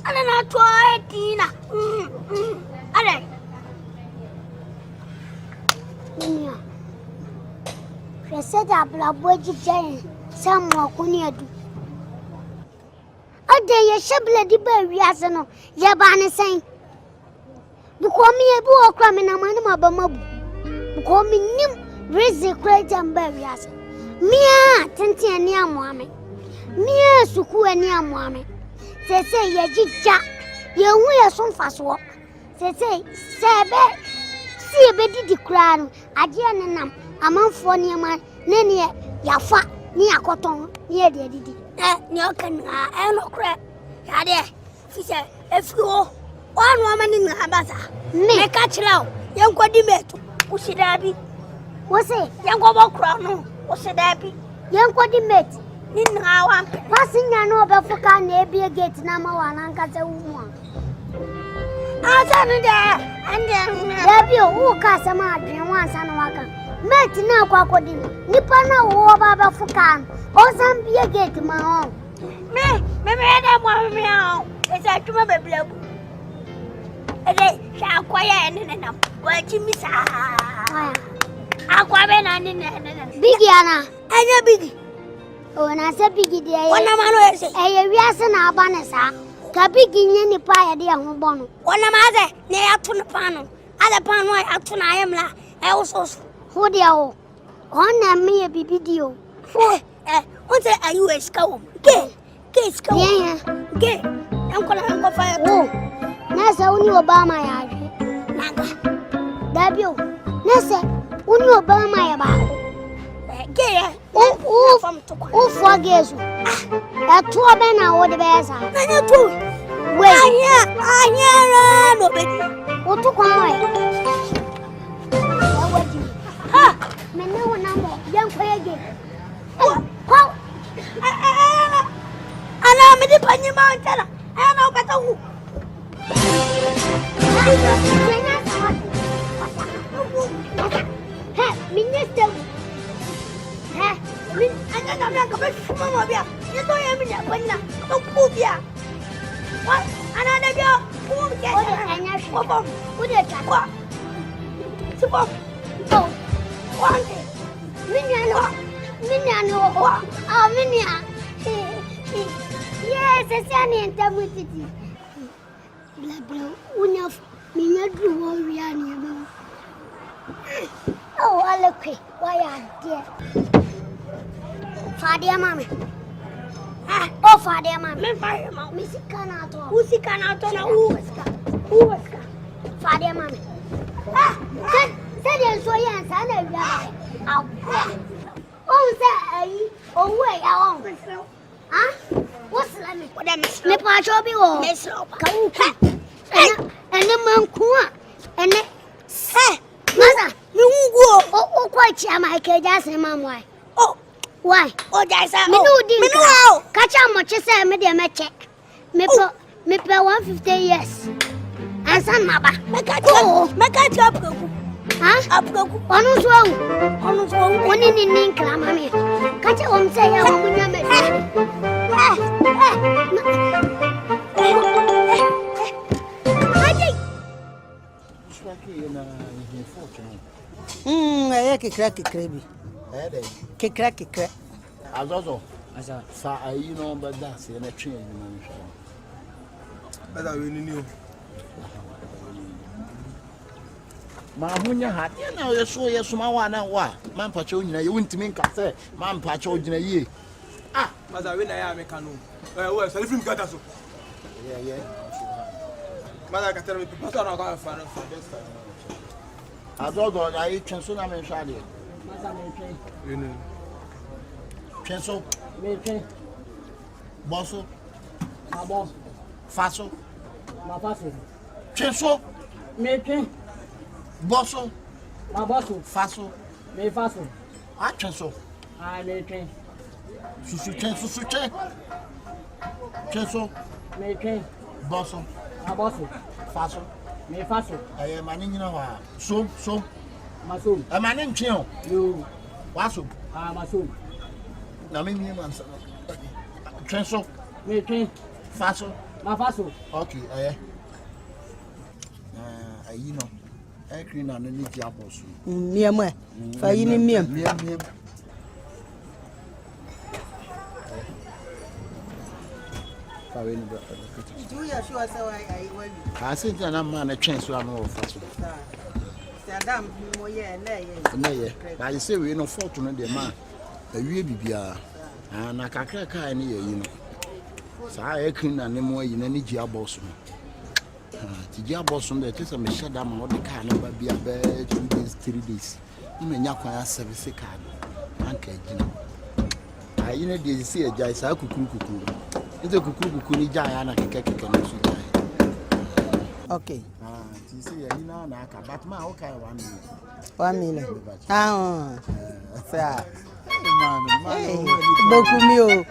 S1: Ana na try Tina. Ale. Nia. Fese da bla boji jen. Samu akuni adu. Ade ye shabla di ba wiase no. Ye ba ne sen. Because me ebu okra me na manu mabamabu. Because me nim rezi credit and barriers. Me tenti ani amoame. Me suku ani amoame. Se ye jija. Ye hu ye so mfaso. Se be di kra no. Age ne nam. Amanfo ne ma ne ne yafa ni akoton ne de didi. Ni okan a no kra. Ya de. Fi se efio. One woman in Abasa. Me catch now. Young Quadi met. What's it, Abby? What's it? Young Gobo Crown. What's it, Abby? Young Quadi met. In our passing an overfuka, maybe a gate number one, Uncle woman. Asante and then have you who Casamad and once and welcome. Met now, Akodi. Nipana over Fukan. Or some be a gate, my own. Me, I want me out. It's a tumor baby. Shall quiet and what you miss? Aquaben Biggie Anna, and a biggie. Oh, and I said Biggie, dear. One of my say, a reason Albanesa, Capigin any pie, dear Hobono. One of my near up to the panel. Other pan white up to I am la. I also who dear. On me a BBDO. What are you a scout? Gay, scout. Gay, I'm going to go fire. Nasa uni Obama ya Naga. Dabio. Nasa uni Obama ya ba. Gaya. Forgesu. That two bena o de besa. Nanya two. Wait. Anya no bedi. O tu kwa moy. Ha. Mena wona mo yan kwege. Kwa. Ana me di panyi ma ntana. Ana o kata hu. Minister. I don't know about Kumawood. You don't have me when no Pubia. What? Another girl who gets a national. Who did that? Suppose. Oh, one day. Minya. Oh, Minya. Yes, it's an integrity. Blah, enough. Minya do warrior. Oh, I look quick. Why are dear? Father, mammy. Oh, Father, mammy. Missy Canato. Who's the Canato? Who was Father, mammy? Said you so young, son. Oh, say, oh, wait, I won't. Huh? What's the limit? What am I? Nepacho be all. And the man cool. And hey, Mother, you go. Oh, quite my cage, Mamma. Oh, why? Oh, that's a no. Catch how much you say, Medium check. Me pay 150 years. And son, Maba. Make a job. Huh? Up go. Honest one in Ninkla, Mammy. Catch a home say,
S15: Cracky crabby. Cracky crack.
S14: As also, sa you know, but that's in a train.
S3: But I really knew.
S14: Mamunya hat, you know, you saw your small one and what? Man Patrona, you wouldn't mean to say, Man Patrona ye. Ah,
S3: but I win I am a canoe. Well, so if you got us. Yeah. Mother can tell me, people are not going to find out for this time.
S14: I don't know, I can soon have a shady. Chancel, Bosso, Faso, Chancel, Bosso, Faso,
S9: Me faso.
S14: Atwe so.
S9: Ah, me twen.
S14: Susu twen. Twen so.
S9: Me twen.
S14: Boso.
S9: Ah, boso.
S14: Faso.
S9: Me faso.
S14: Aye mani nyina ho a. So.
S9: Maso.
S14: E mani ntwen o.
S9: Yo.
S14: Waso.
S9: Ah, maso.
S14: Na me mi man sa. Twen so.
S9: Me twen.
S14: Faso.
S9: Ma faso.
S14: Okay, aye. Ayi no. E kri na no ni ti abosu.
S15: Miam e. Fa yi ni miam.
S14: Miam. Fa we ni bra.
S15: Do you sure say I want you?
S14: I think na man na twen so anu o faso.
S15: Adam mo ye
S14: Na ye. Na you say we no fault no de ma. Awie bibia. Na kakra kai ni ye yi no. Sa e kri na ne mo yi na ni ji abosu. Ti ji abosu de te se me sheda ma o de kai na ba bia be 2 days 3 days. Me nya kwa service card. Anka gina. Ayi na de si e jai sa kukuru. Ite kukuru ni jai na keke no su jai.
S15: Okay.
S14: Ti si ye na na aka but ma o kai 1 million.
S15: 1 million. Sa. Beaucoup mieux.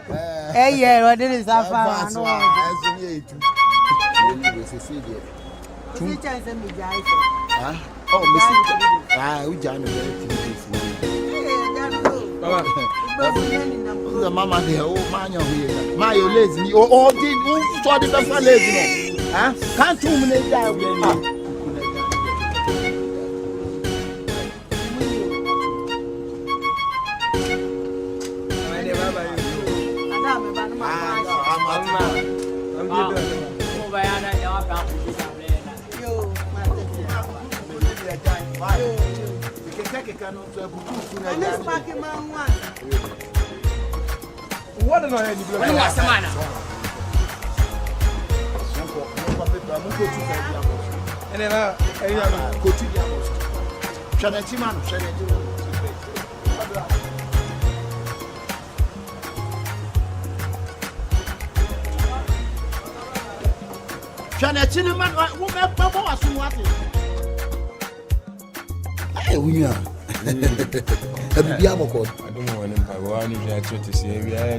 S15: Hier, on dit ça fa no. Tu chance me jai.
S14: Oh, Missy. We jam the mama there, oh man, you're my lazy. Oh, did you saw the best lazy? Can't 2 minutes die.
S3: What do I need?
S9: When was the man?
S3: And then I go to the house.
S14: Shanachiman, Shanachiman, woman, Papa was what? Hey, we are. I don't know when I want to say, we are a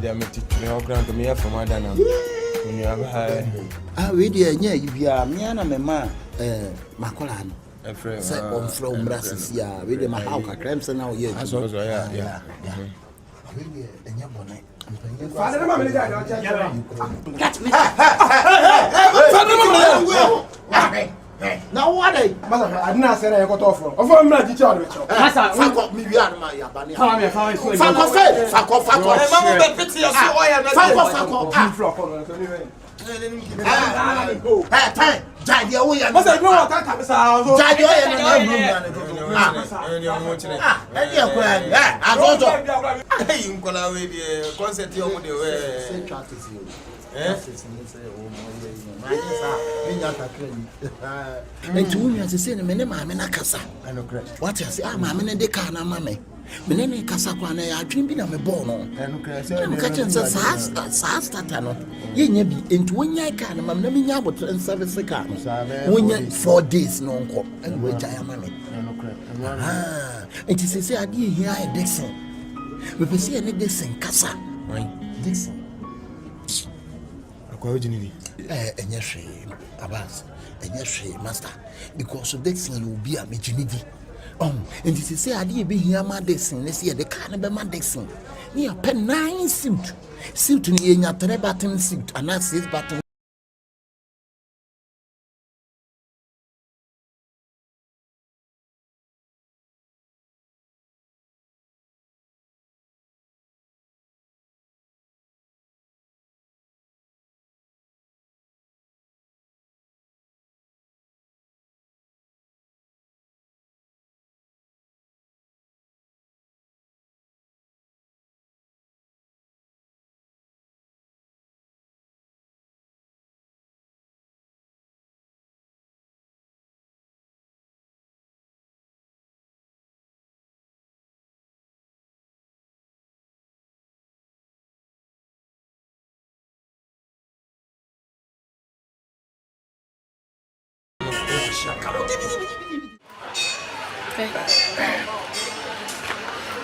S14: grant to me from Adana. When you have high. We dear, yeah, you are me and a man, Macolan. On from Brasses, yeah, we did my house, a crimson now, yeah. Yeah. And your bonnet. Catch me. Now what I didn't say I got off from. Of I'm not teaching you. Fuck up me, we are my Yabani. Fuck and to me as a sin, many mamma Casa. I know correct. What I say, I'm a man de car, mamma. Many Casakwana, I dream being a born. I'm catching Satano. Ye be into 1 year can, Mamma Yabot and service the car. 1 year 4 days, no cop, and wait, I am mammy. And to say, I did hear a Dixon. We see a Dixon Casa. Dixon. And yes, Abbas, and yes, master, because of Dixon, you will be a Mijinidi. And this is I did be here, my Dixon. Let's see the cannibal man Dixon. Near pen 9 suit in your 3 button suit, and that's 6 button.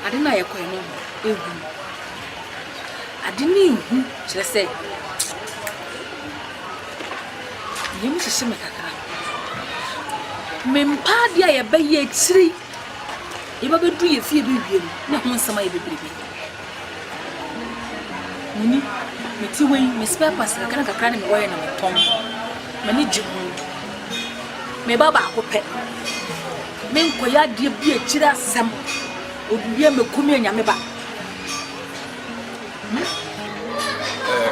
S8: adena ye ko eno ehu adeni hu kire se yemi hihye me kakra mempa dia ye ba ye tiri ye ba bedu ye fie bi wiem na ho nsama ye bebrebe muni meti wei me spare pass kana kakra ne me woye na me tom mani jihu me baba akopɛ men koya die bi akira sam oduwie me kumi anya me ba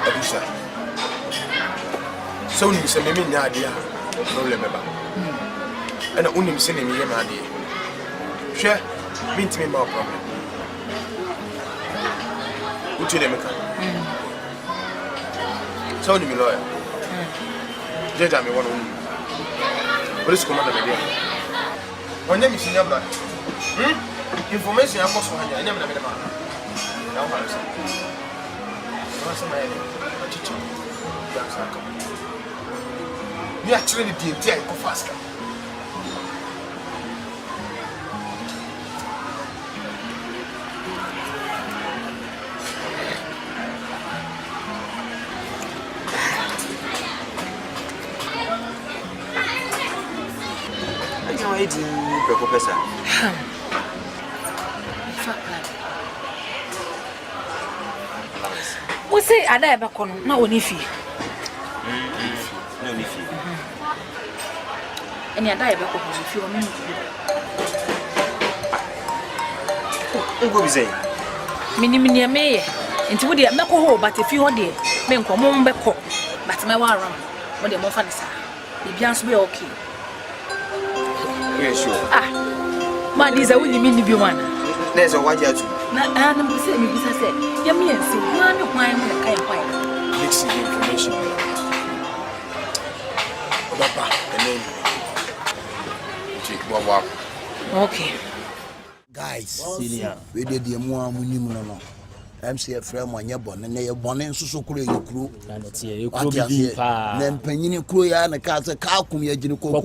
S12: Abisha so ni se me nya ade a problem ba ana unim se ne me ye ma ade hwɛ me ntimi ma problem uti ne me ka so ni me lawyer jeja me wono police commander me dia onye mi sinya bra information ya koso hanya enya me na me ma na wa se wa se mai chichi ya saka ni actually ni die tie ko fast ka
S2: Edi professor.
S8: We say ada ebe kono na oni fi.
S2: No ni fi.
S8: Eni ada ebe ko fi o mi.
S2: Ngo bizai.
S8: Mini meye. Enti wo de meko ho but fi ho de me nkomo mbeko. But me wa around. Wo de mo fa ne sa. Bibia nso be okay.
S2: Yeah, sure.
S8: Man, these are really mini be one.
S2: There's a MOGYA too.
S8: I'm saying, me, I said, Yami and see, man, you find me a kind of fire.
S12: Mixing information. Papa, and then take one.
S8: Okay.
S14: Guys, we did the more munimano. MC Frame on your bonnet, and your bonnet, so cool you crew. And it's here, you could be then penny crew and a cat, a cow, come here, Jinko.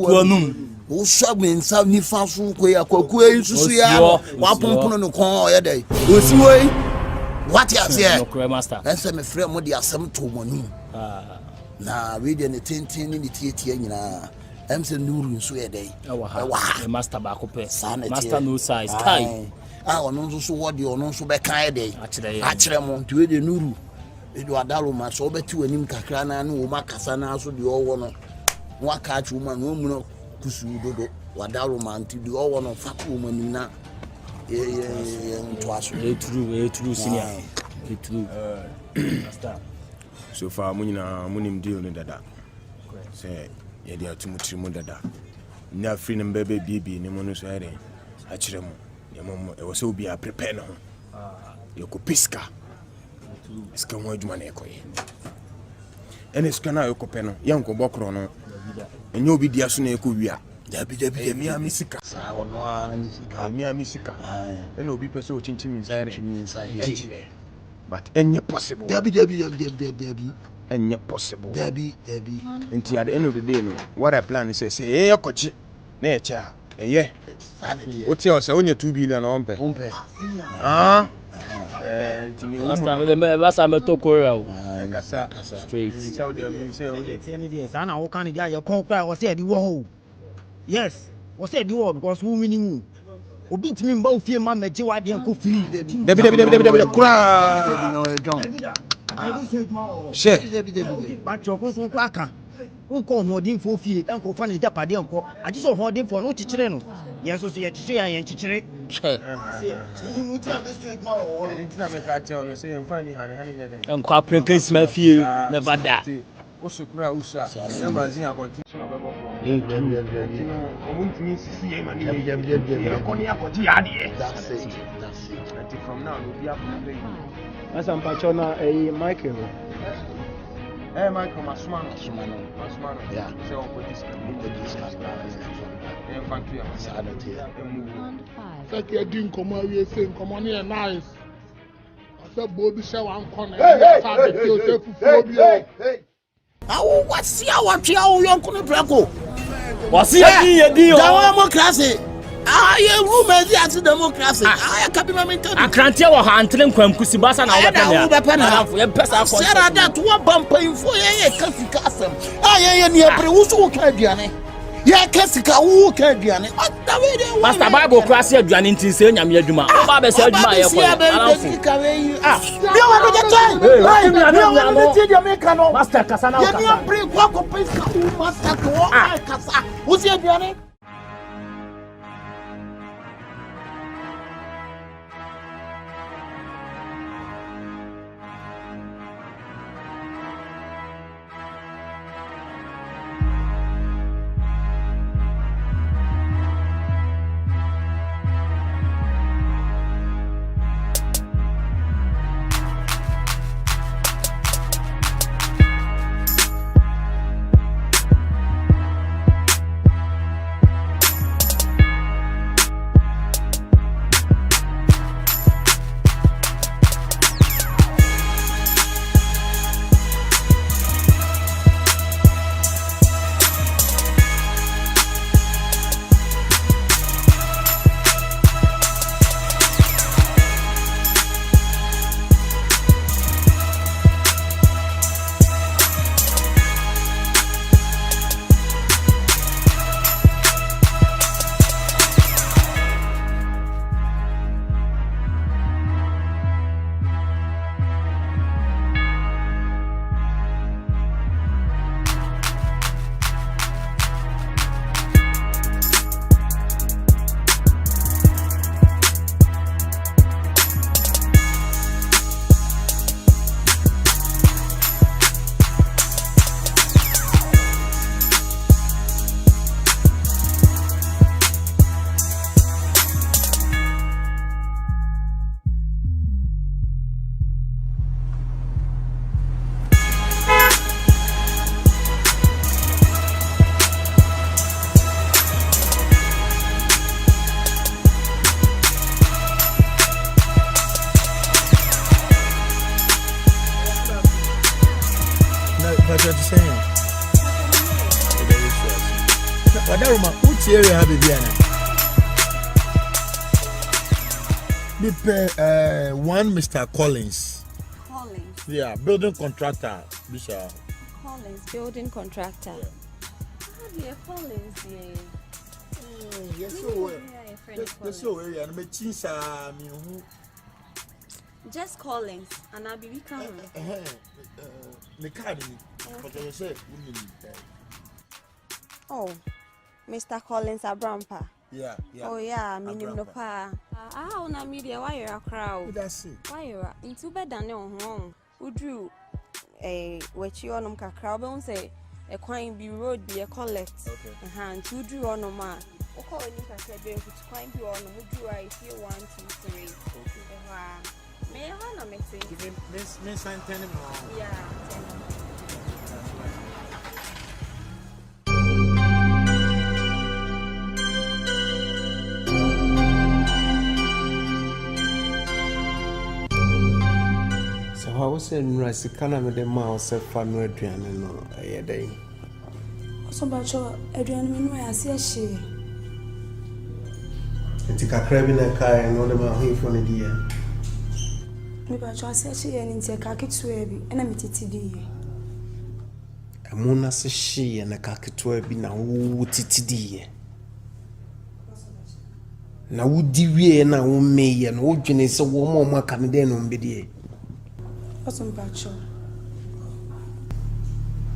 S14: Who shot me in some new fast food, where Coquay, Susia, Wapon, no call a day. Who's way? What you say? Master. And some friend with the Asamoah Monu. Now, reading the tin in the theatre, MC Nuru, swear day. Master Bacope, Master no size, time. I don't so what you know so back day. Actually, to the Nuru. It was Daloma, so bet to him Kakrana, no Macasana, so the old one. What catch woman, woman. Kusudo Wadaroma until the all one of fat woman na true senior true
S12: so far munim deal no dada say ye dia tumutri dada nya free number baby ne mo no so ere a kire mo ye mo e wo se obi a prepare no ye ko piska iska mo aduma na ekoye ene iska na ye ko pe no ye nko bokro no enye obi dia so na eko wia dabi mi amisika sa ono amisika mi amisika ene obi pese o chinchin inside but enye possible dabi enye possible dabi enti at the end of the day no what I plan is say yakochi na echa eye oti o se onye 2 billion on pe
S16: Basta me tokora o.
S12: Kasa
S16: straight.
S9: Sana wo kan dia ye kon kwa wo say di wo. Yes, wo say di wo because who winning. Obi ntimi mba ofie ma meje wa de ko free.
S12: Dabi kura. She.
S9: Ba choko so kwa kan. Unko hodin fo fie dan ko fa ne japade enko. Aji so hodin fo no chichire no. Yes so ye chichire yan chichire.
S16: Enko aprenke ma fie never da.
S12: Osukura usa. Ya mazin akonti. Omuntini sisi ye mani. Ekoni akoti ya de. That's it. From now no be after.
S16: Asampacho na Michael.
S12: Michael Masumano. Yeah. So on this country
S9: Say you drink come we say come on here nice. I said Bobby say one corner. Hey.
S14: Awo what's your what you yon kono brako.
S16: Wasi ya di
S14: Dawa mo class. I room as a democracy. I can't be my mentor.
S16: I can't tell what Antrim Kwamkusi Basa and our
S14: Sarah, that one bumper in for a castle. I am near Bruce Cardiane. Yeah, Cassica, who Cardiane.
S16: Master Bible class here, Jan in Tinsania, Yaduma. Baba said, my Master Cassana.
S14: Who's your Johnny?
S17: One Mr. Collins.
S18: Collins?
S17: Yeah, building contractor. Bishop.
S18: Collins, building contractor. Yeah, Collins, yeah.
S17: Yes, so
S18: just Collins, and I'll be coming. Oh, Mr. Collins Abrampa.
S17: Yeah.
S18: Oh yeah, minimum pa. Na media why you're a crowd.
S17: That's it.
S18: Why you're into bed than home. Would you what you on crowd won't say a coin be road be a collect. Okay. And to do on no man. Okay, you can say be coin be on would you I feel 1, 2, 3. Okay. May I have a meeting?
S17: Give Miss Antony more.
S18: Yeah, 10.
S3: I was in Rasicana with the mouse of Fanu Adrian and a day.
S8: So about your Adrian, I see a she.
S3: It's a crab in a car and all about him for the dear.
S8: Maybe I say she and into a khaki swaby and a mitty.
S3: A mona says she and a khaki swaby now, titty. Now, would you and I will may and old Jenny so warm more Canadian on Biddy.
S8: What's on Bacho?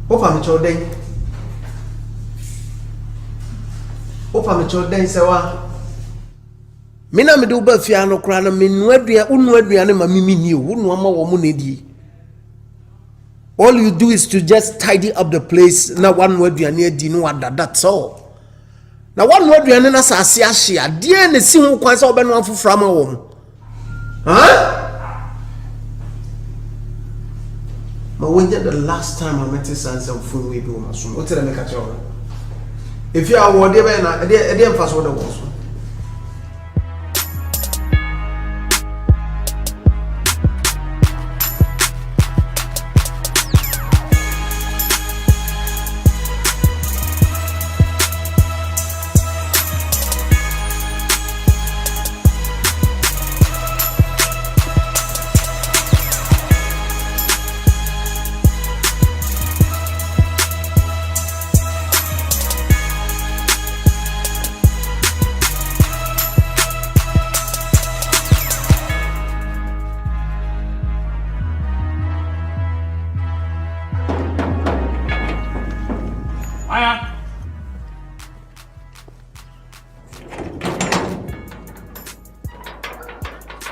S3: Opa me chodeng. Opa me chodeng sewa. Mina me do ba fia no kra na me nuadua unuadua ne ma mimi ni o unu ama wo mo na di. All you do is to just tidy up the place na one nuadua ne di no ada, that's all. Na one nuadua ne na saase ahia de na si ho kwan se obenu afofra ma wo mo. Huh? But when the last time I met his son, some food we do, what did I make a job? If you are whatever, I didn't pass what I was.
S5: Aya.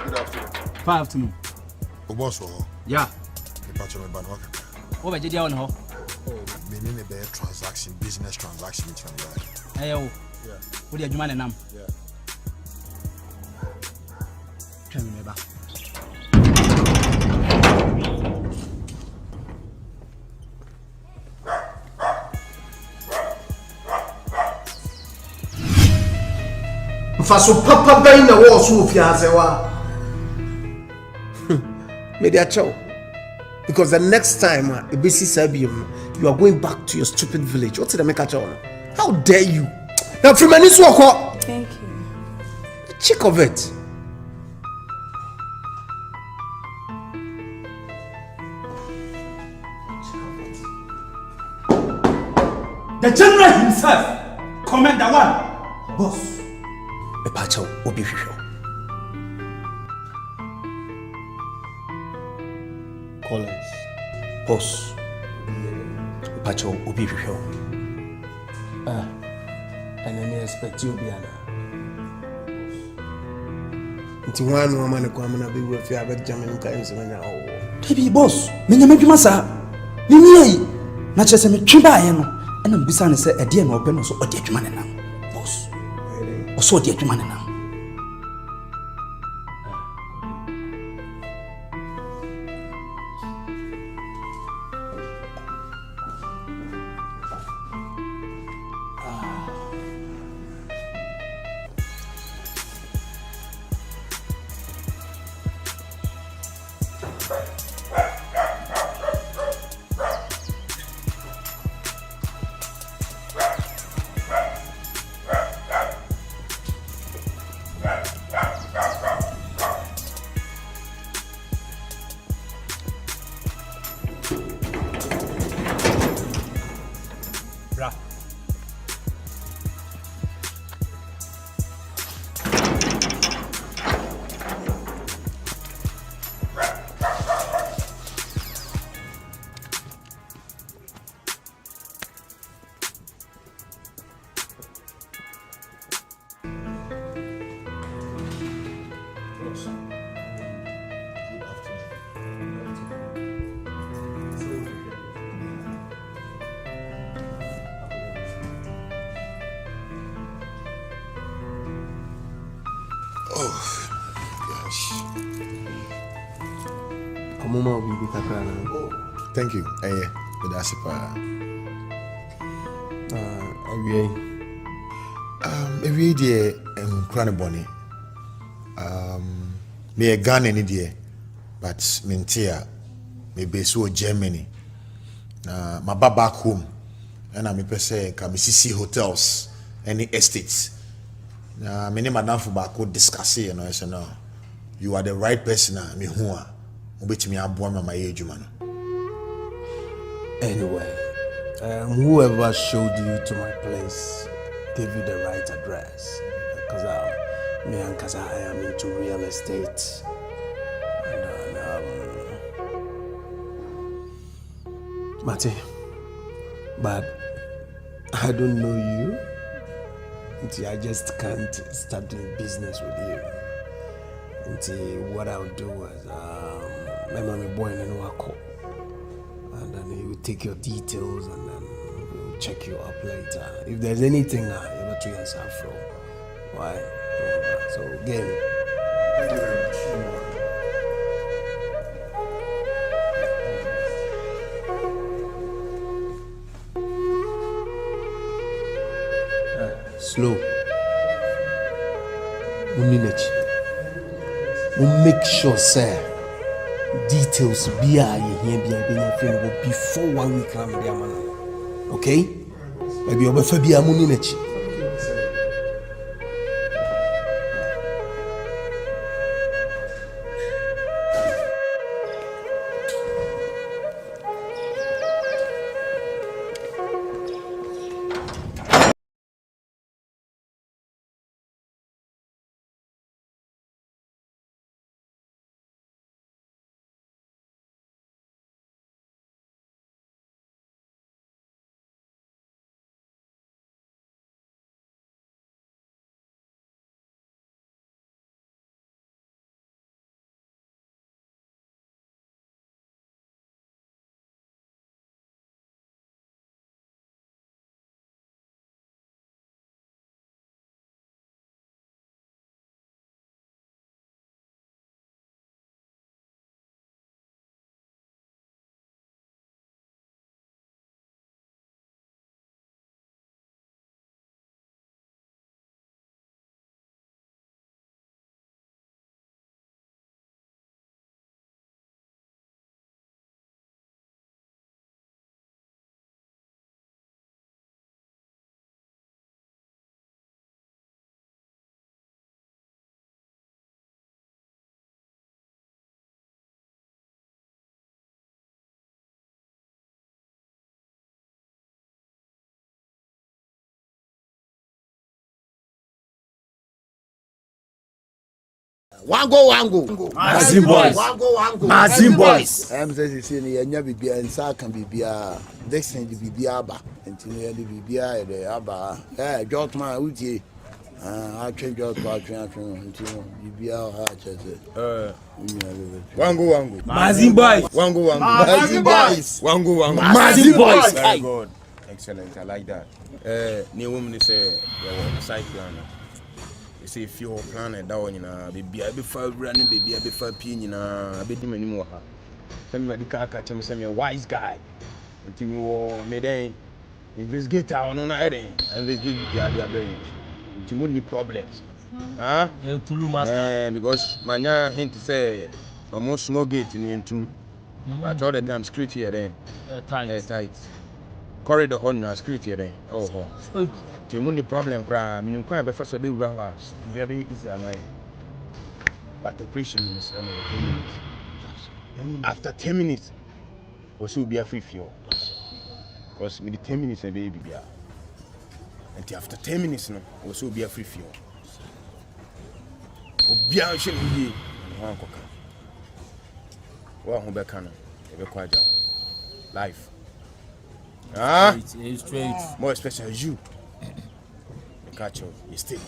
S3: Good afternoon.
S5: Good afternoon.
S3: Boss,
S5: yeah.
S3: The patch of my bank.
S5: What did you on her?
S3: Meaning a transaction, business transaction between you.
S5: Hey, oh.
S3: Yeah.
S5: What are you man and I'm?
S3: Yeah.
S5: Tell me about.
S9: Faso papa bɛn na wɔ so fiase wa media chow because the next time ebesi sabium you are going back to your stupid village. What's the make chow? How dare you? Now from any so
S18: thank you.
S9: Check of it.
S5: The general himself, Commander One, boss.
S9: Epacho obi hwehwe. Collins, boss. Epacho obi hwehwe. And I expect you be ana. Nti wanu amane kwa mana be we fi abet jamin kan se menya o.
S5: Baby boss, menya medwuma sa. Ni yi. Na chese me twi ba ye no. Ana mbisa ne se ede na ope no so ode adwuma ne nam. Boss. Oso ode adwuma ne nam.
S3: Thank you. That's it. Every day, I'm bonny. Me a Ghanaian idea, but Mintia, me base Germany. My back home, and I'm a say, come see hotels, any estates. Many madam for back could discuss it, and I said, no, you are the right person. Me who are, which me are born my age, man.
S9: Anyway, whoever showed you to my place gave you the right address because I am into real estate. And Mate, but I don't know you. I just can't start doing business with you. What I'll do is, my mommy boy and work. And then he will take your details and then we'll check you up later. If there's anything you ever to answer from, why? So again,
S3: thank you very much.
S9: Slow. We'll make sure, sir. Details be here before 1 week. Okay? Maybe you'll be a money.
S14: Wango.
S9: Mazin boys.
S14: Wango.
S9: Mazin boys.
S14: I'm saying you nya bibia nsa kan bibia. Dixon di bibia ba. Ntini ya di bibia de aba. Jotman utie. I change your atwene bibia ha chese.
S17: Wango.
S9: Mazin boys.
S17: Wango.
S14: Mazin boys.
S17: Wango.
S9: Mazin boys.
S12: Very good. Excellent. I like that.
S17: Ni woman say your side planner. You say if your planner that one baby I be for running baby I be for pin I be dim anymore. Tell me the car catch me say me wise guy. Until me wo me then investigate on no head investigate the brain. Until no problems. Because manya hint say almost small gate in Ntul. But all the damn street here then. Tight. Corridor on street here then. The only problem cry, me quite be first be very easy but the pressure is 10 minutes. After 10 minutes, also be a free fuel. Because me the 10 minutes a baby be. And after 10 minutes no, also be a free fuel. Obia should be one coca. Wa ho be kana, e be kwaja. Life.
S16: It's straight.
S17: More especially you. Catch up, you steady.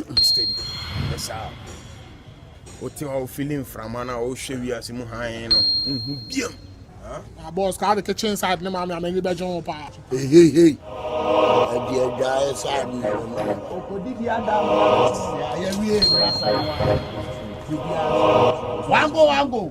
S17: You steady. That's how. What you feeling from Anna? Oh, show you as you high, no.
S19: Boss, car the kitchen side. No, I'm in the bedroom.
S14: Hey. Dear guy, side. AKODI the other. Wango.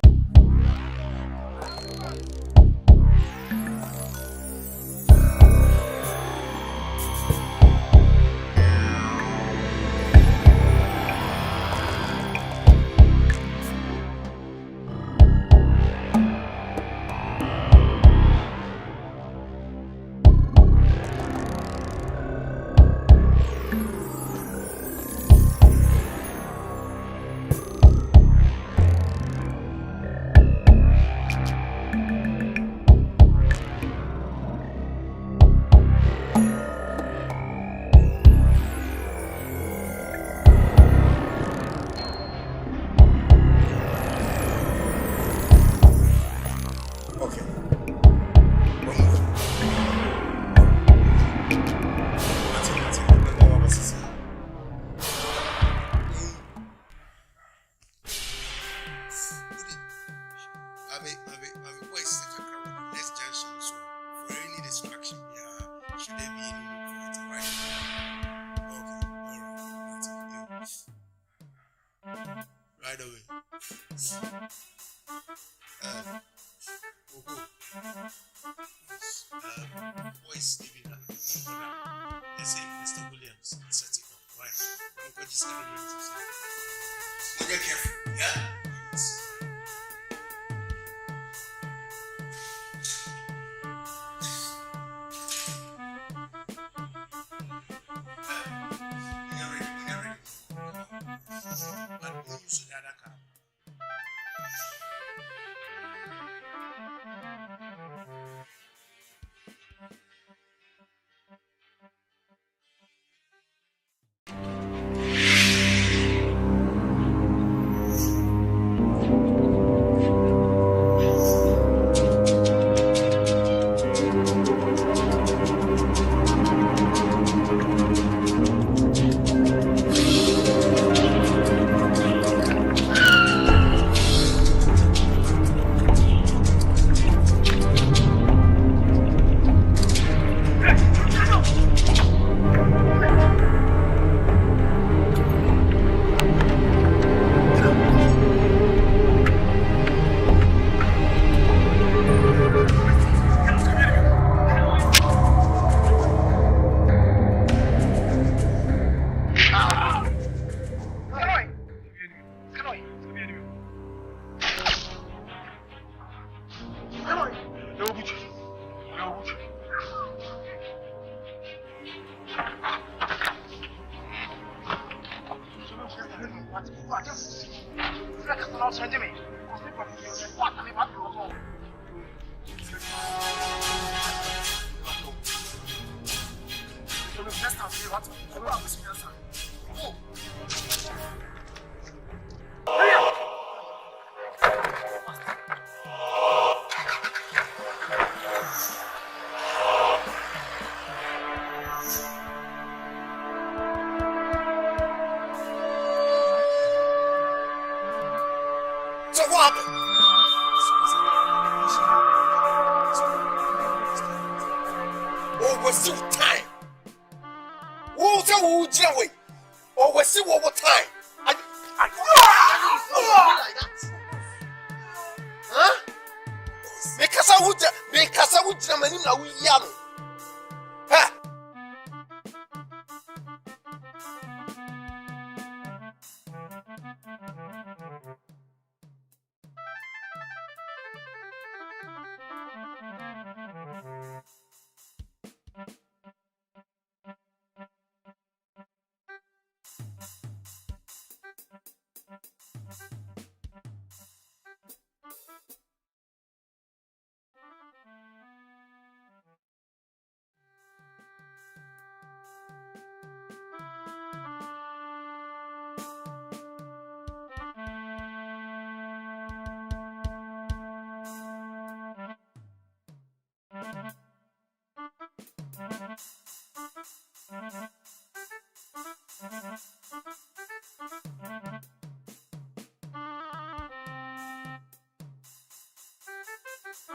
S3: Right away. Voice living let's say Mr. Williams set it up, right? Because just get careful, yeah? waste time. Who's a who away? Or waste over time? Huh? Because I would Germany now we young. Huh?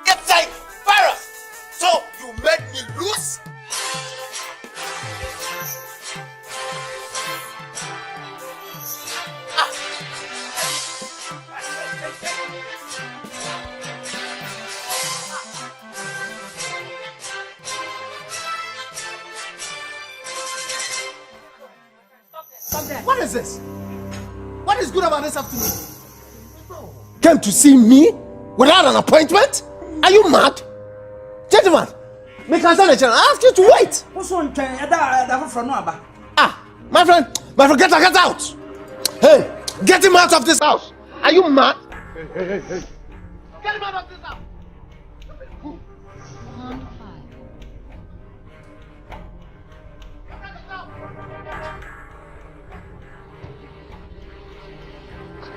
S3: Get safe, virus. So you made me lose.
S14: What is this? What is good about this afternoon? Came to see me without an appointment? Are you mad? Gentlemen, make us I ask you to wait. My friend, get out. Hey, get him out of this house. Are you mad? Hey. Get him out of this house.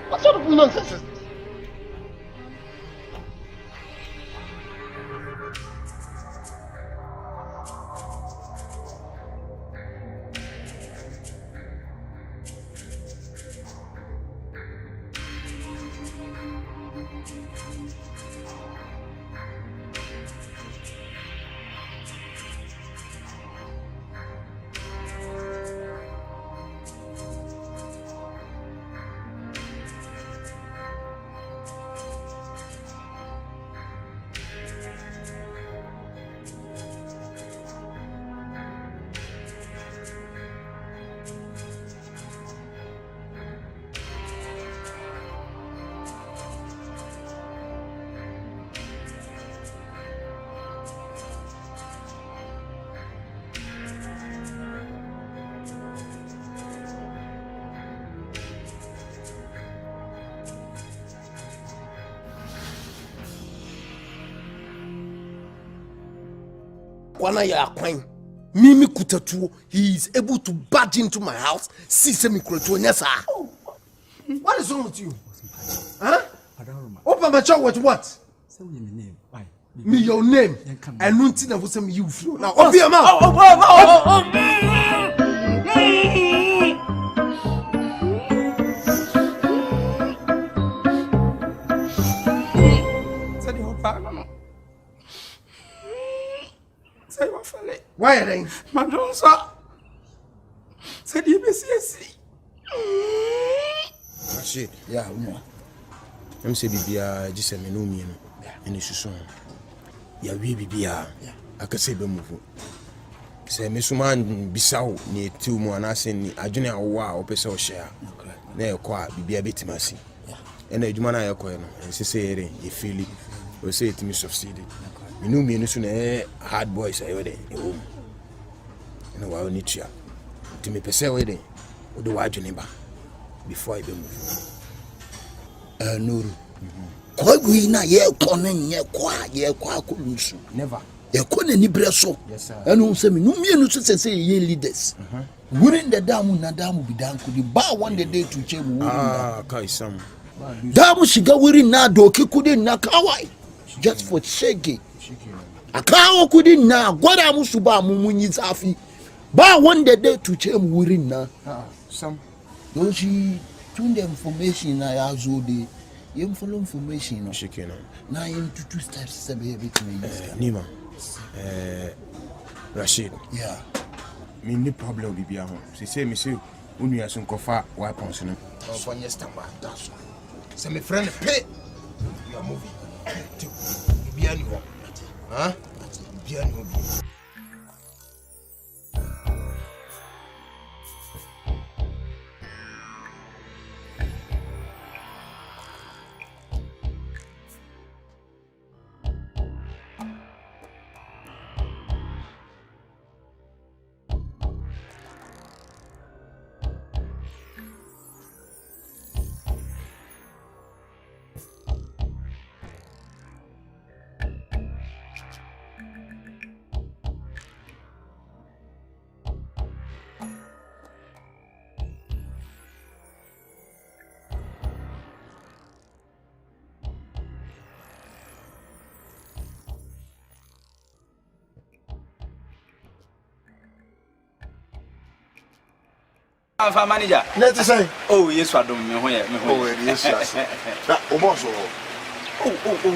S14: What sort of nonsense is this? Mimi Kutatu, he is able to barge into my house, see semi-croto. Yes, sir. What is wrong with you? Huh? Open my child with what? Me your name. And nothing of some you feel. Now, open your mouth. Why are they?
S5: Madam, sir. Said you be see.
S3: Shit. Yeah, I'm saying, Bibia, just a menu, and it's so. Yeah, we Bibia. I can say, Bemufu. Say, Miss Man, Bissau, near 2 more, and I send a junior or peso share. Nay, quite be a bit massy. And a Jumana Aquano, and say, you feel it, or say it me succeeded. You know me, no sooner hard boys I wedding. No, I will need you to me per se wedding or the wide neighbor before I be moved.
S14: No, quite we na ye conin ye qua couldn't
S3: never.
S14: Ye couldn't any bresso.
S3: Yes, sir.
S14: And who say me no me no say ye leaders. Wouldn't the dam will be done could you bar one the day to change?
S3: Kai some.
S14: Damu shiga wiri na doki couldn't knock away just for shaky. Akawo couldn't na gwada musu ba mumunyi zafi. Ba one the day to change wiri na.
S3: Some.
S14: Don't she tune the information I also the you follow information no
S3: chicken.
S14: Now you 2 steps to be a bit
S3: Nima. Rashid.
S14: Yeah.
S3: Me no problem with Bibia. She say me say unu asun kofa weapons no.
S14: For next time that's. Say my friend pay. You are moving. Bibia ni wo. Huh? Bibia ni wo.
S16: Manager.
S14: Let's say.
S16: Oh, yes, I don't know where.
S14: Oh, yes, yes.
S16: Oh,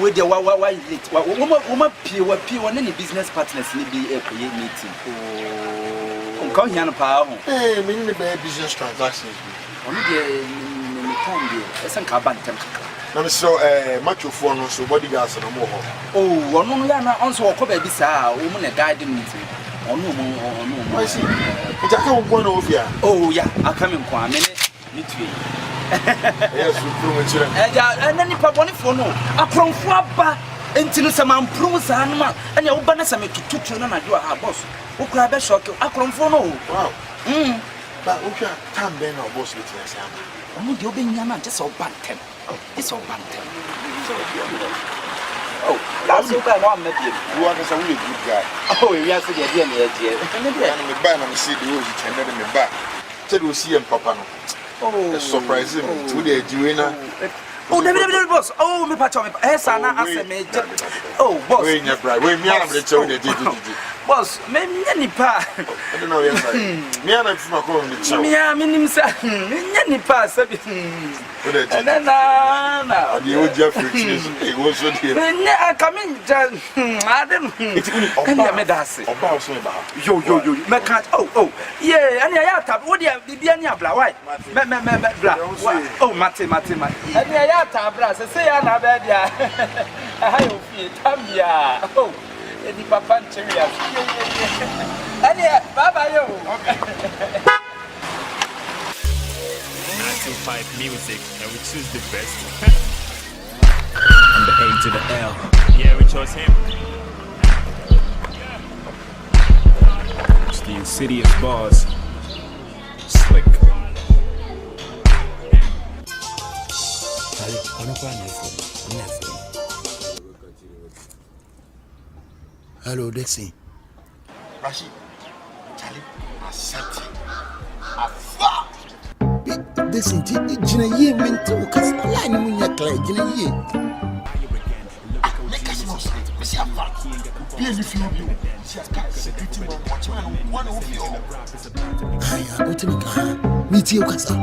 S16: wait, why is it? Woman, P1 any business partners need be a meeting. Oh, come here and power.
S14: Hey, meaning the business transactions.
S16: Only the time there. It's a carbon temp.
S14: I'm so much of one, so bodyguards and more.
S16: Oh, one on also a cover beside woman a guiding meeting. Oh, no,
S14: I see. It's a come one over here.
S16: Oh, yeah, I come in for a minute.
S14: Yes,
S16: and then if I want for no, I from Faba until some improves animal and your banners are made to took you on a boss. Who could have shock you? I from for no. Wow.
S14: But who can come then or boss with us?
S16: I'm not being Yana just all bantam. It's all bantam. Oh, that's so bad. One maybe you are a really good guy. Oh, we have to get in the idea.
S14: I'm a ban and see the way you can let me back. Said we'll see him, Papa. Oh, surprising to the Juena.
S16: Oh, the boss. Oh, me patch on me. Esana Asame. Oh, boss.
S14: Wait, you're right. Wait, me, I'm the told you.
S16: Boss, maybe any pa.
S14: I don't know. Yes, me, I'm from a corner.
S16: Me, I'm in himself. Any pass. And then,
S14: the old Jeffrey is also here.
S16: I come in, I don't know. Yo, me can't. Oh, yeah, and I have what you be any abla. Why? Oh, Mate. And I have brass. Say, I'm a bad. I feel come here. Oh. Any papa cherry. Bye yo.
S20: 925 music, and we choose the best. From the A to the L. Yeah, we chose him. It's the insidious boss. Slick.
S14: Hello, Dixie. Rashid, Charlie, Asante. Dixie, Jina ye mental, because I like when you're clear, Jina ye. Make us no sleep, we see a fact. Be any few of you, see a cat, security man, watchman, one of you. I go to the meet you, Casa.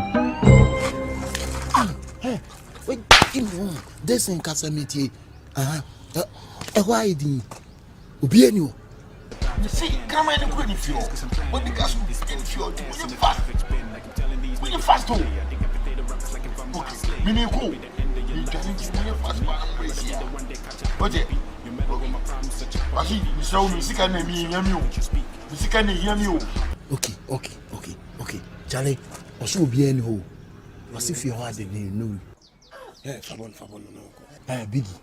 S14: Hey, wait, give me one. Dixie, Casa, meet you. Why did Obi enu. You see, come and go in fuel. But because we in fuel, we fast. We fast too. Okay, we need go. You can't fast, but I'm raising here. Okay. We saw music and me hear me. Music and hear me. Okay. Charlie, also Obi enu. Was if you had the name, no. Fabon, no. Biggie.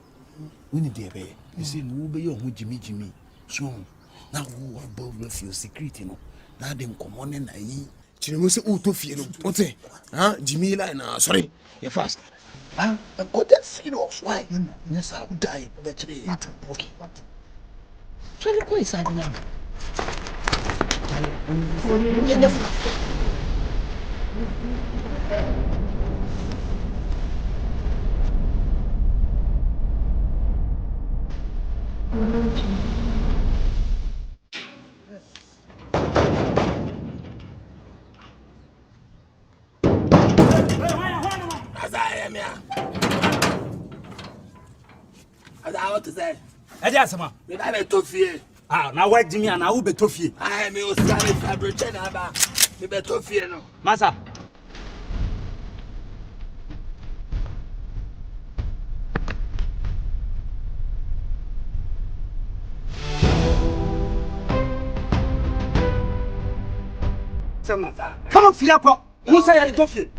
S14: We need the baby. You see, no be your Jimmy. So now who above the few secret, you know. Now them come on and I Chinomusi Utofi, you know. Jimmy line, sorry, you're fast. I got that serious. Why? Yes, I would die. Okay. What? So the quiz I know.
S5: Asamoah.
S14: We have a tough year.
S5: Ah, now why Jimmy and I will be toffee?
S14: I am your son, fabrication about the toffee. No,
S5: Massa. Come on, Fiapo. Who say I toffee?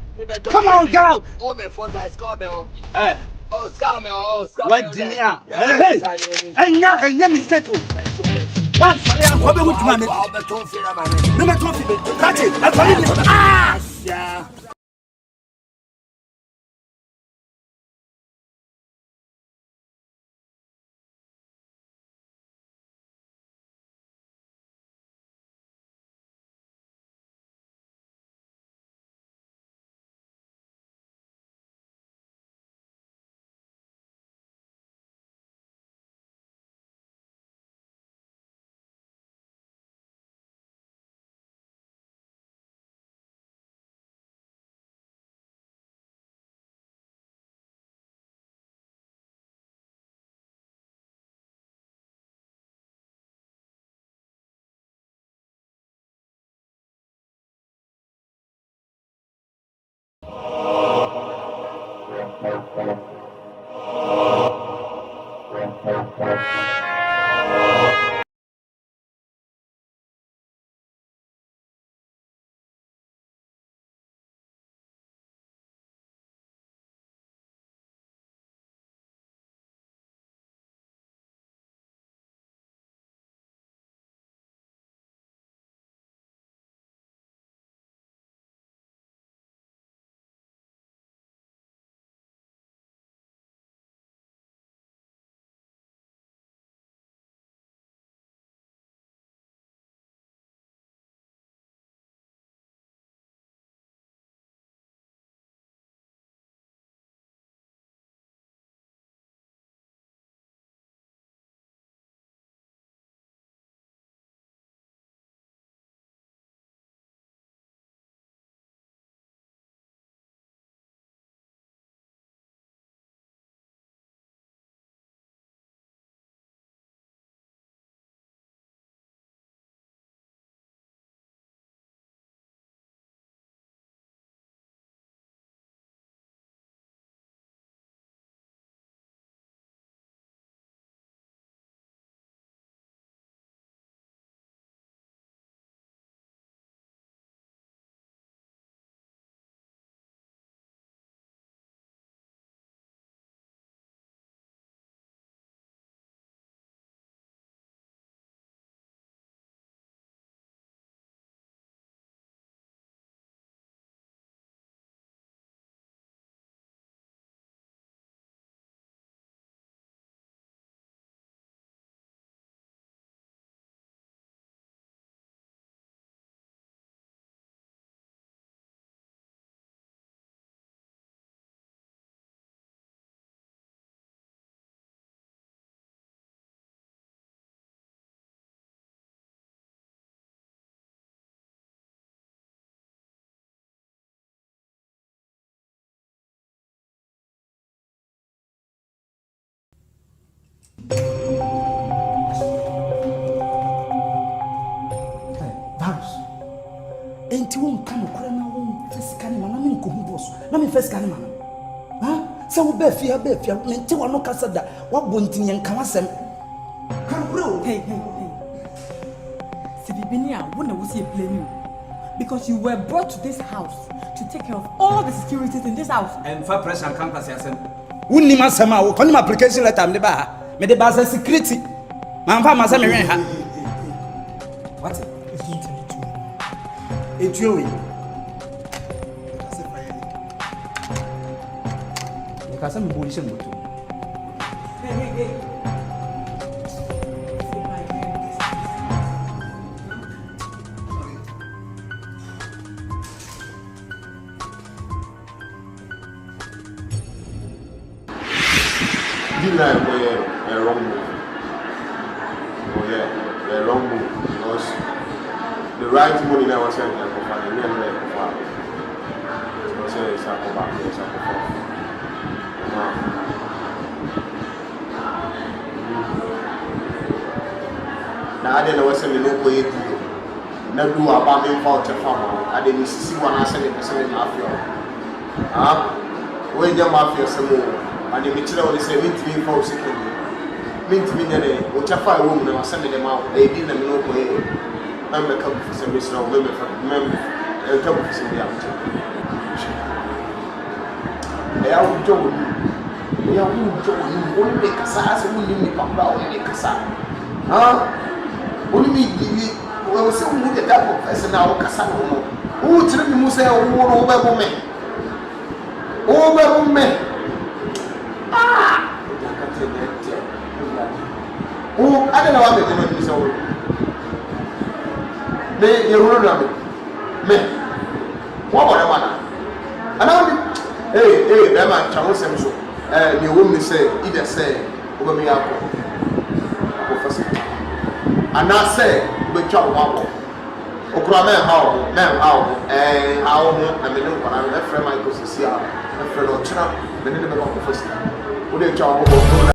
S5: Come on, get out.
S14: Oh, my phone is coming.
S5: Eh.
S14: Oh, scam me. Oh, scam me.
S5: What Jimmy? Hey, and let me settle. What? I'm coming with my name. No, my toffee. Catch it. That's what it is. Ah! Yeah. Enti won kan okura na won fisikani ma na me nko hu boss na me fisikani ma ha se wo ba fia me nti wa no kasa da wa bontin yen kan asem kan bro hey
S8: si bibini a wo na wo see blame because you were brought to this house to take care of all the securities in this house
S5: and for pressure campus asem wonni ma asem a wo konim application letter me ba ha me de ba security man fa ma se me hwen ha what Etuowi. Because I'm bullish on moto. Hey.
S12: You know, a wrong move. Oh yeah, a wrong move because the right money now was sent to the family, and then the father. So it's a go back, it's a go forth.
S3: na ade na wase me no ko ye du na du aba me fa o te fa mo ade ni sisi wana se me pese me mafia we je mafia se mo ade me kire o se me ntimi fa o se ko me ntimi ne ne o te fa wo mu na wase me de ma e di na me no ko ye na me ka bu se me sra o me fa me e ka bu se me ya mte e ya u jo ni ya u jo ni o ni kasa se mu ni pa ba o ni kasa only me we say we the type of person now kasa no who tell me say o be me I don't know what they do so they run on me what about man and hey that man chawo sem so the woman say either say over me up professor and I say we chop wabo okura me how I mean no para me friend my go see a friend o chira me ne me go professor we dey chop wabo.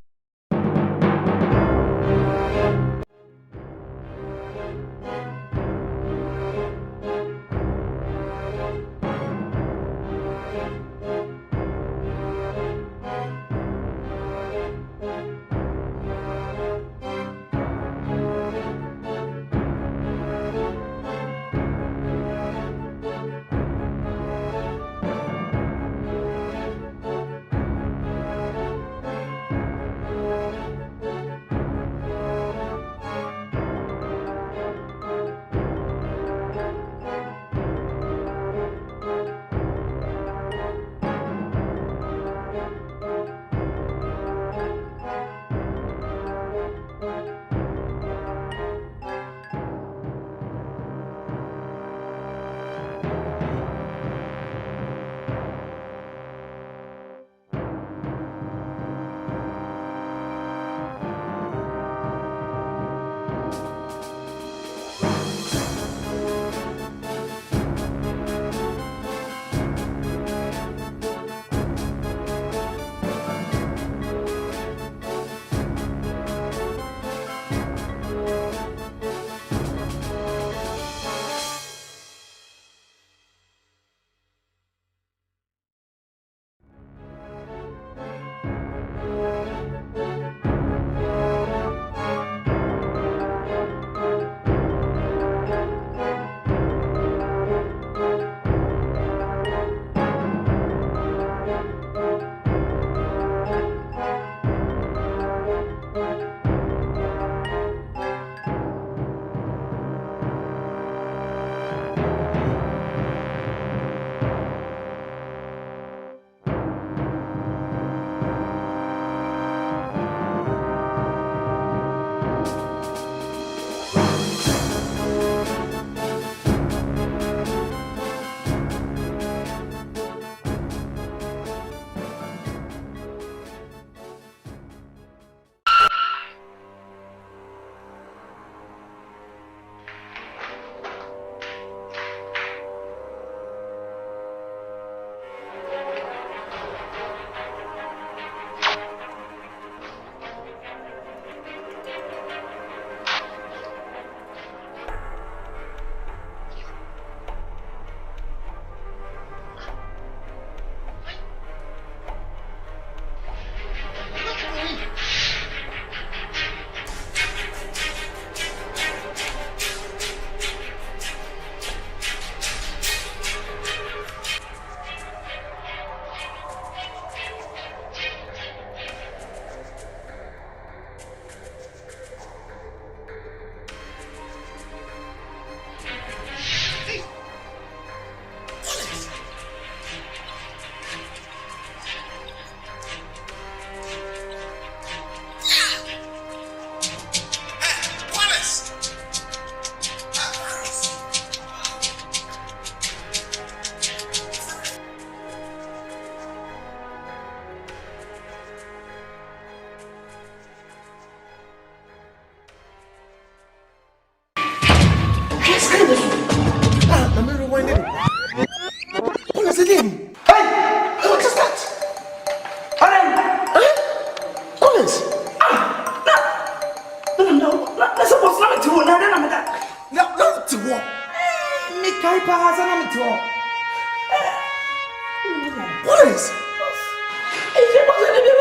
S14: Police!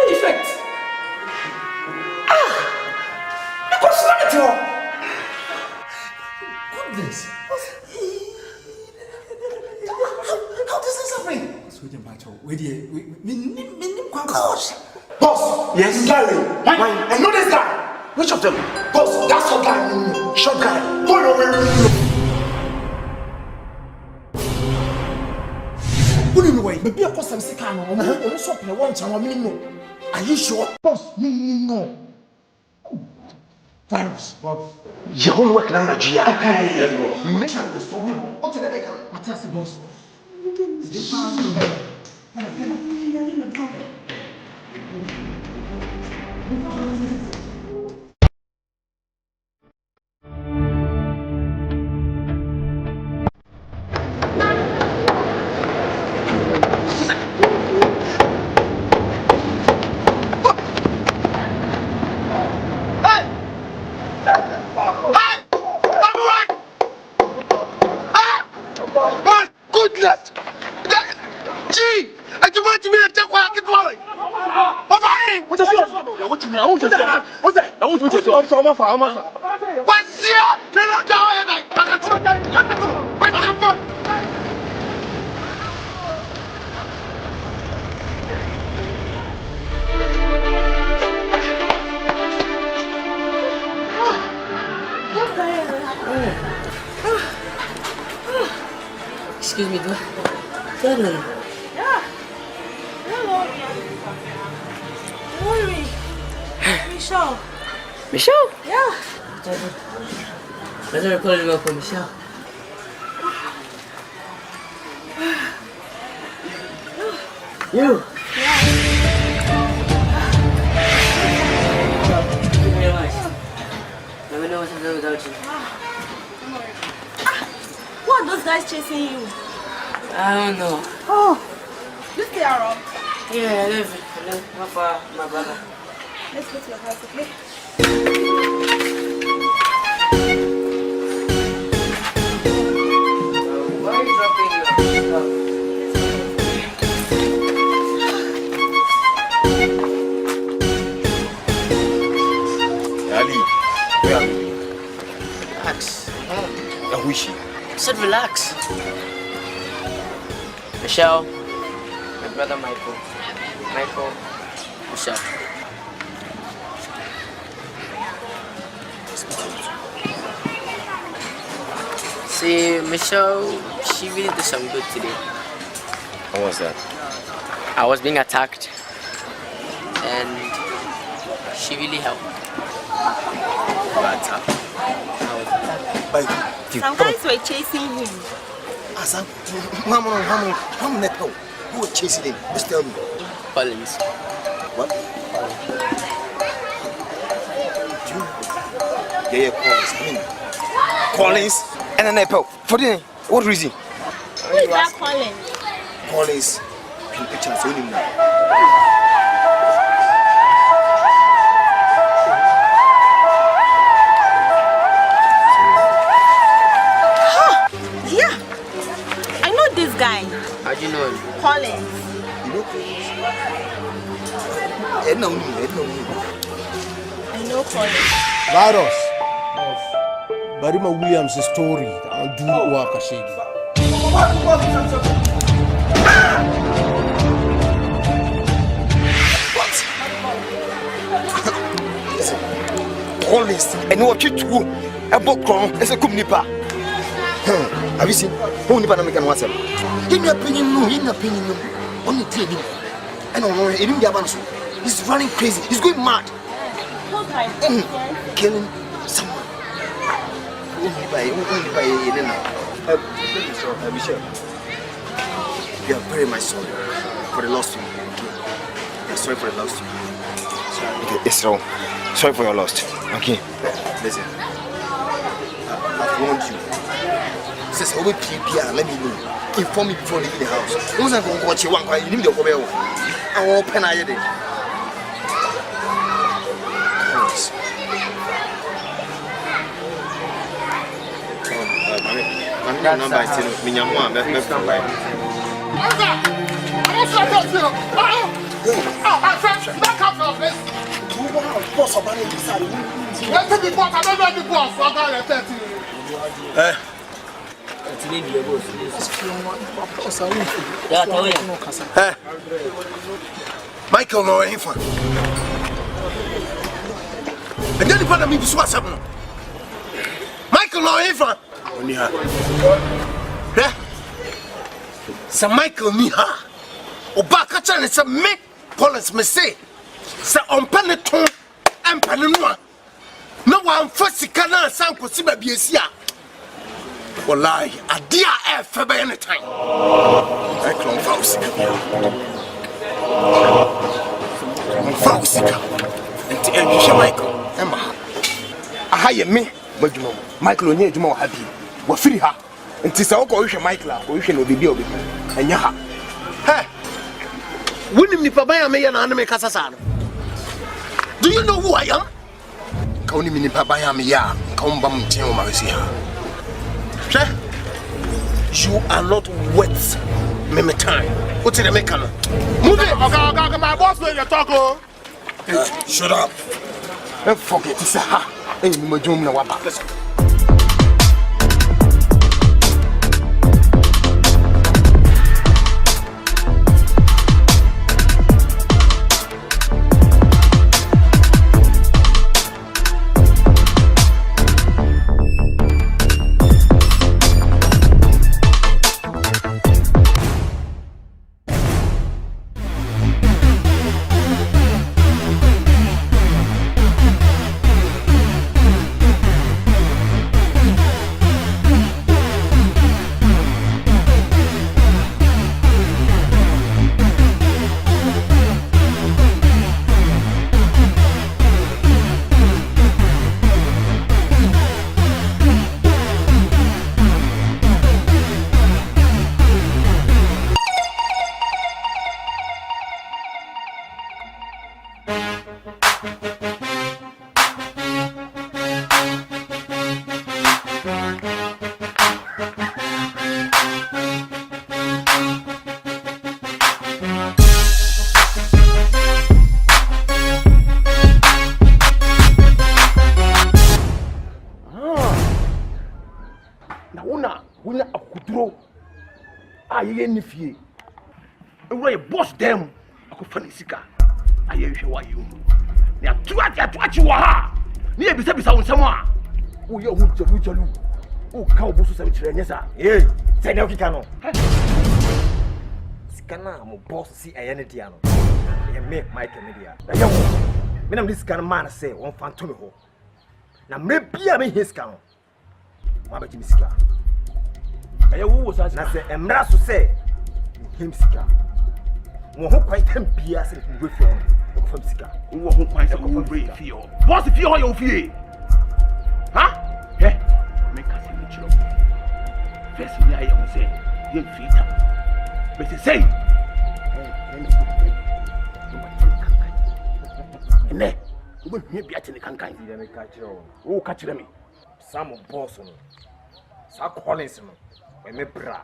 S5: Effect.
S14: Goodness! How does this happen? Gosh!
S3: Boss! Yes? Gary! Mine! I know this guy! Which of them? Boss, that's short guy! Short guy! Point over!
S14: Maybe I cause some sick and I'm so play one time. Are you sure? Boss, no. Virus.
S3: You won't work now, MOGYA.
S14: Make sure the phone. What's the name? What's the boss?
S2: Excuse me, do I?
S8: Yeah. Hello. Worry. Michelle.
S2: Michelle?
S8: Yeah.
S2: Let's record it for Michelle. You.
S8: Yeah.
S2: Thank you very much. Never know what to do without you.
S8: Who are those guys chasing you?
S2: I don't know.
S8: Oh, you stay around.
S2: Yeah, I live my brother.
S8: Let's go to your house, okay?
S2: Why are you dropping your stuff?
S12: Ali, where are you?
S2: Relax.
S12: Who is she?
S2: I said relax. Michelle, my brother Michael. Michelle. See, Michelle, she really did some good today.
S12: What was that?
S2: I was being attacked, and she really helped.
S8: Some guys were chasing him.
S14: Who was chasing him? Just tell me.
S2: Collins.
S14: What? Yeah, Collins. And then Nepal. For the what reason?
S8: Who is that Collins?
S14: Collins. Picture so him now.
S8: Yeah. I know this guy.
S2: How do you know him?
S8: Collins.
S14: You know Collins? I
S8: know Collins.
S9: Virus. Barima Williams' story. I'll do work as
S14: Collins. And what you do? A book crown as a kumnipa. Have you seen? Who nipa na make an answer? In your opinion, no. Only tell him. I don't know. He didn't get answer. He's running crazy. He's going mad. Killing someone. Only by Michelle. You are very much sorry for the loss to you. Okay? Sorry for the loss to you. Okay, it's wrong. Sorry for your loss. Okay? Listen. I've warned you. Says, I will PPR, let me know. Inform me before leaving the house. Who's not going to watch you one quiet? You need to go away. I will open a day. Michael, no, ain't fun. And then you put me to swat up. Michael, no, ain't fun. Sir Michael Niha. Obaka Chan is a make Collins me say. Sir on Paneton and Panama. No one first canal Sanko Siba Biesia. Well, lie, a dear air for by any time. I clone Fausika. And to Michael, Emma. I hire me, Michael on Yajmo happy. What free her? And tis all Ocean Michael, Ocean will be built. And Yaha. Hey, wouldn't me Pabaya may an anime Casasan? Do you know who I am? Koni mini Pabaya Mia, Combam Tio Marcia. You are not worth me time. What's in the mechanic? Move it! Okay, my boss will you talk. Shut up. Don't forget, it's a ha. Hey, my joom, no, let's go. Una akudro aye ni fie we boss dem akofani sika aye hwe wa you na atuachi wa ha ni e bisa wonsam a wo ye hu jalu o ka obosu se kire nyesa se ne okika no sika na mo boss si aye ne dia no ye me Mike media na ye wo me na me sika no man se won fanto me ho na me bia me hiska no ma ba kimi sika aye wo sa na se emra so se him sika wo ho kwai tempia se wo fi on wo fam sika wo ho kwai se wo fi fi o boss fi o yo fi ha he make us in chiro first we aye wo se ye fi ta be se say ne wo hwe bia tene kankan di me ka chiro wo ka chire me some boss no sa Collins no me bra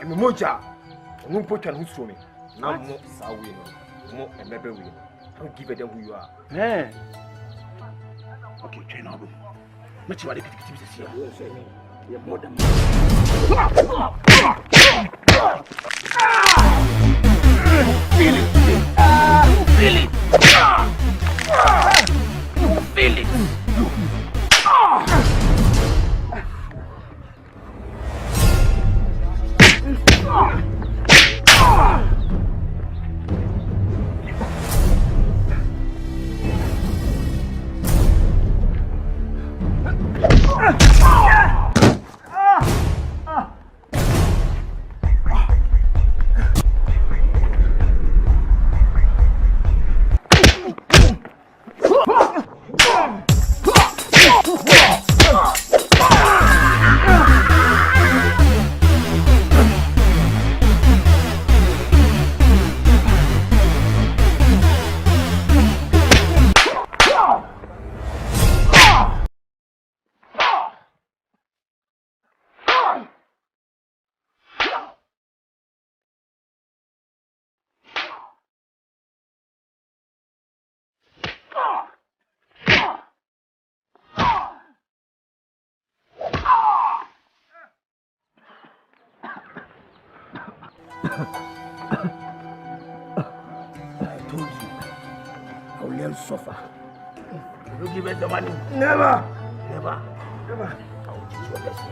S14: me MOGYA no potwa no so me na mo sa we no mo emebe we don't give them who you are okay train up me chi wale kitikiti se sia ye more than feel it feel it feel it told you, I will never suffer. You give us the money. Never. Never. Never. I will give you your blessing.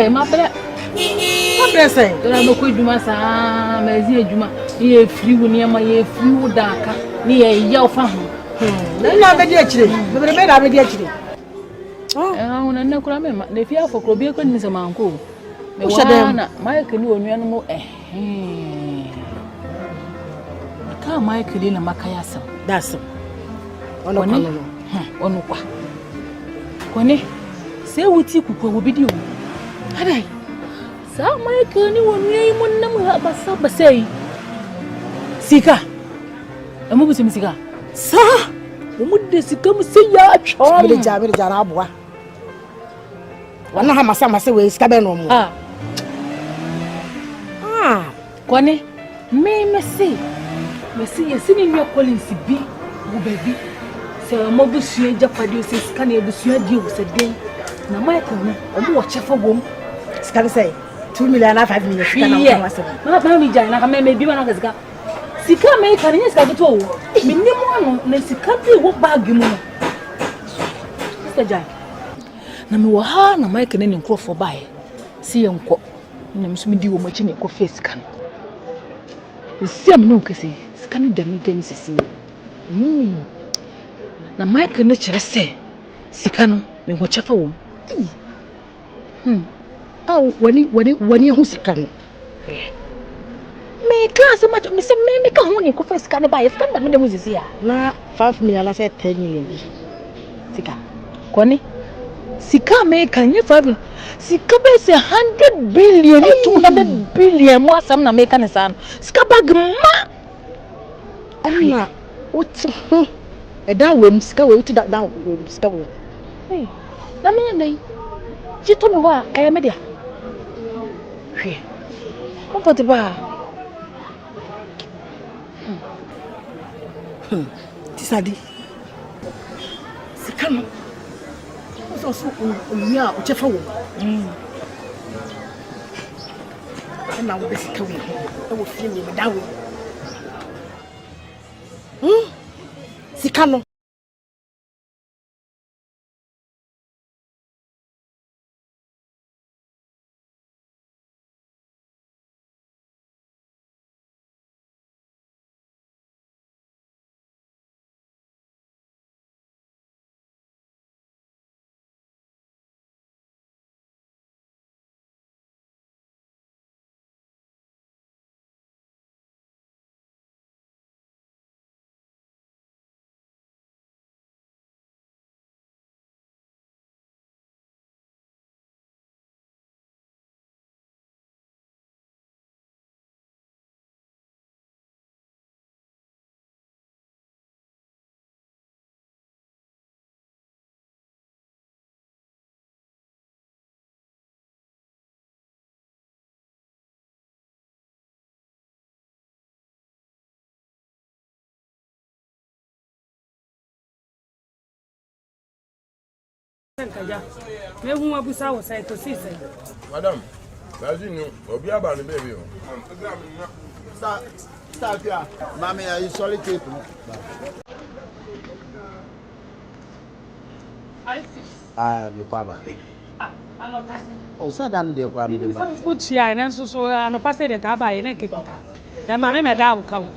S15: My blessing. Don't I look with you, Massa? My dear Juma, ye free near my ye free darker, near your family. Then I'm a dear children, but I made a dear children. Oh, I want to know, Cram, the fear for Cobia couldn't miss a man go. My canoe and animal, Come, my canoe, and Macayasa. That's on what? Connie, say what you could be doing. Hey, so my canoe and name one number about say Sika. A movie to Missika. Sir, would this come see ya? Charlie Jabber Jarabwa. One of my summer say, Scabano. Connie, may see. Messi is sitting your calling to be, baby. So, Mobusia Japaduces can you be deal with a day? Now, my corner, or watch for whom. Scan say 2 million and 5 million. My family, Jana, may be one of us. Sika make an yes, I told minimum, Nancy can't walk back. Mr. Jack. Namuha, na my Canadian crow for buy. See, uncle, Namsmidi will much in a coffee scan. The same no kissy. Can you see? Na my nature say, Sikano, me watch a phone. Oh, when you who's can. Me class so much, Mr. Make a honey coffee scan by a friend that was here. Now 5 million, I said 10 million. Sika, Connie, Sika make a new 5 million. Sika base 100 billion, 200 billion, more some American son. Scabag. Anna, what's a down whim scowl to that down whim scowl? Hey, the man, you told me what I am a dear. What for the bar? Tisadi Sikano So unya uchefa wo. Na wo besika wo. E wo fie me dawo. Sika no.
S17: Madam, as you know, Obi Abani baby.
S14: Start here. Mommy, are you solid? The papa. Oh, so damn dear, Papa.
S15: Put here and so I no pass the taba in a kick. Then my madam come.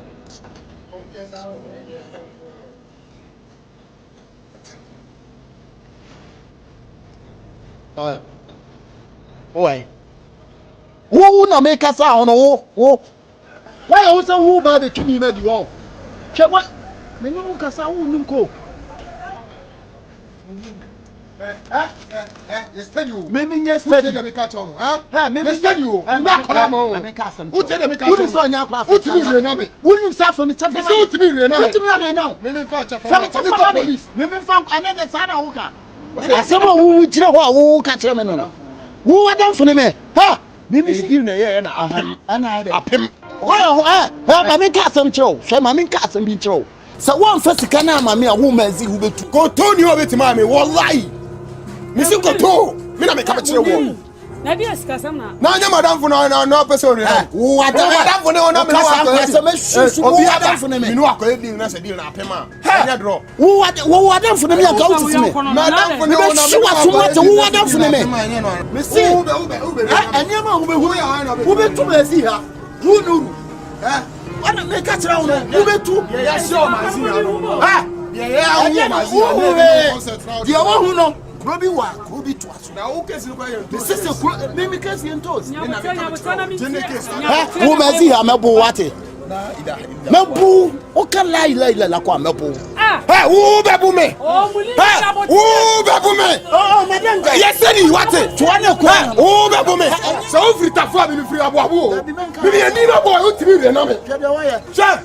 S14: Oi. Who na make us out on why also who by the chimney made you all? Check what? Me no kasa who nunko. Maybe yes, let them catch on. Huh? Maybe tell you. I'm not calm. Who tell them? Who is on your class? Who to me? Who you suffer from the chapter? Who to me? Who to me now? Maybe catch from the police. Maybe from another side of Oka. Asamoah who jira who catch them no. Who are done for me? Ha! Maybe still na here na ana apem. Why mama catch some show. Say mama catch some show. So one first kana mama a woman zi who betu. Go turn you over to mama. Wallahi. Misi koto, mi na me ka chire wo.
S15: Na dia sika sam na.
S17: Na nya madam fu no person re.
S14: Wo madam fu ne wona me wa. Obi adam fu ne me.
S17: Mi no akọ deal na se deal na apema. Anya draw.
S14: Wo adam fu ne me ka uti me.
S17: Madam fu ne wona
S14: me. Wo adam fu ne me. Me si. Anya ma wo be hu ya. Wo be tu me si ha. Hu nuru. Wana me ka chira wo. Wo be tu.
S17: Ya show ma si ha no. Ha. Ya ma si ha.
S14: Dia wo hu no. Robi wa, Robi to us.
S17: Now, who cares?
S14: This is a maybe case in toes.
S15: Who
S14: may see her mebo what? Mebu, o can lie la kwa mebu. Hey, who bebu me? Who bebu me? Oh, madam. Yes, sir, what? Tuane kwa. Who bebu me? So free ta fa mi free abo. Mi ni na boy, o timi re na me. Chef.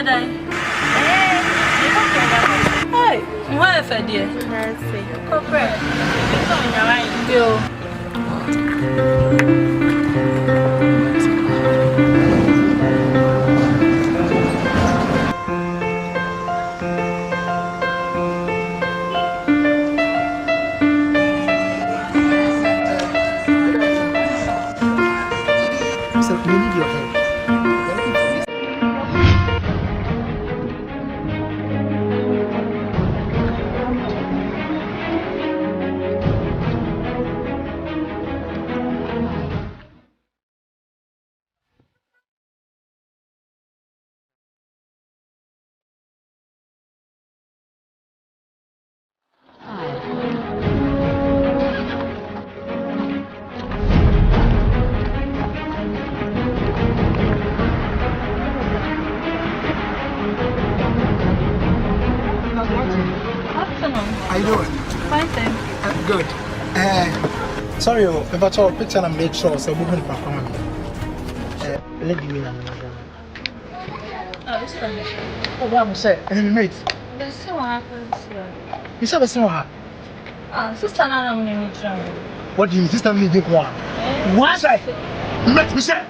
S8: Hey, what if I did? Corporate. It's on your right.
S19: So we need your help. How you doing?
S8: Fine, thank you.
S19: Good. Sorry, if I saw a picture and make sure so we're going to perform. Lady William.
S8: Oh, it's funny.
S19: Oh, what I'm saying, mate.
S8: There's so what happens here.
S19: You said it's not.
S8: Sister Nana, I'm going to
S19: What do you mean, sister? Me, think what? What? Mate, me say.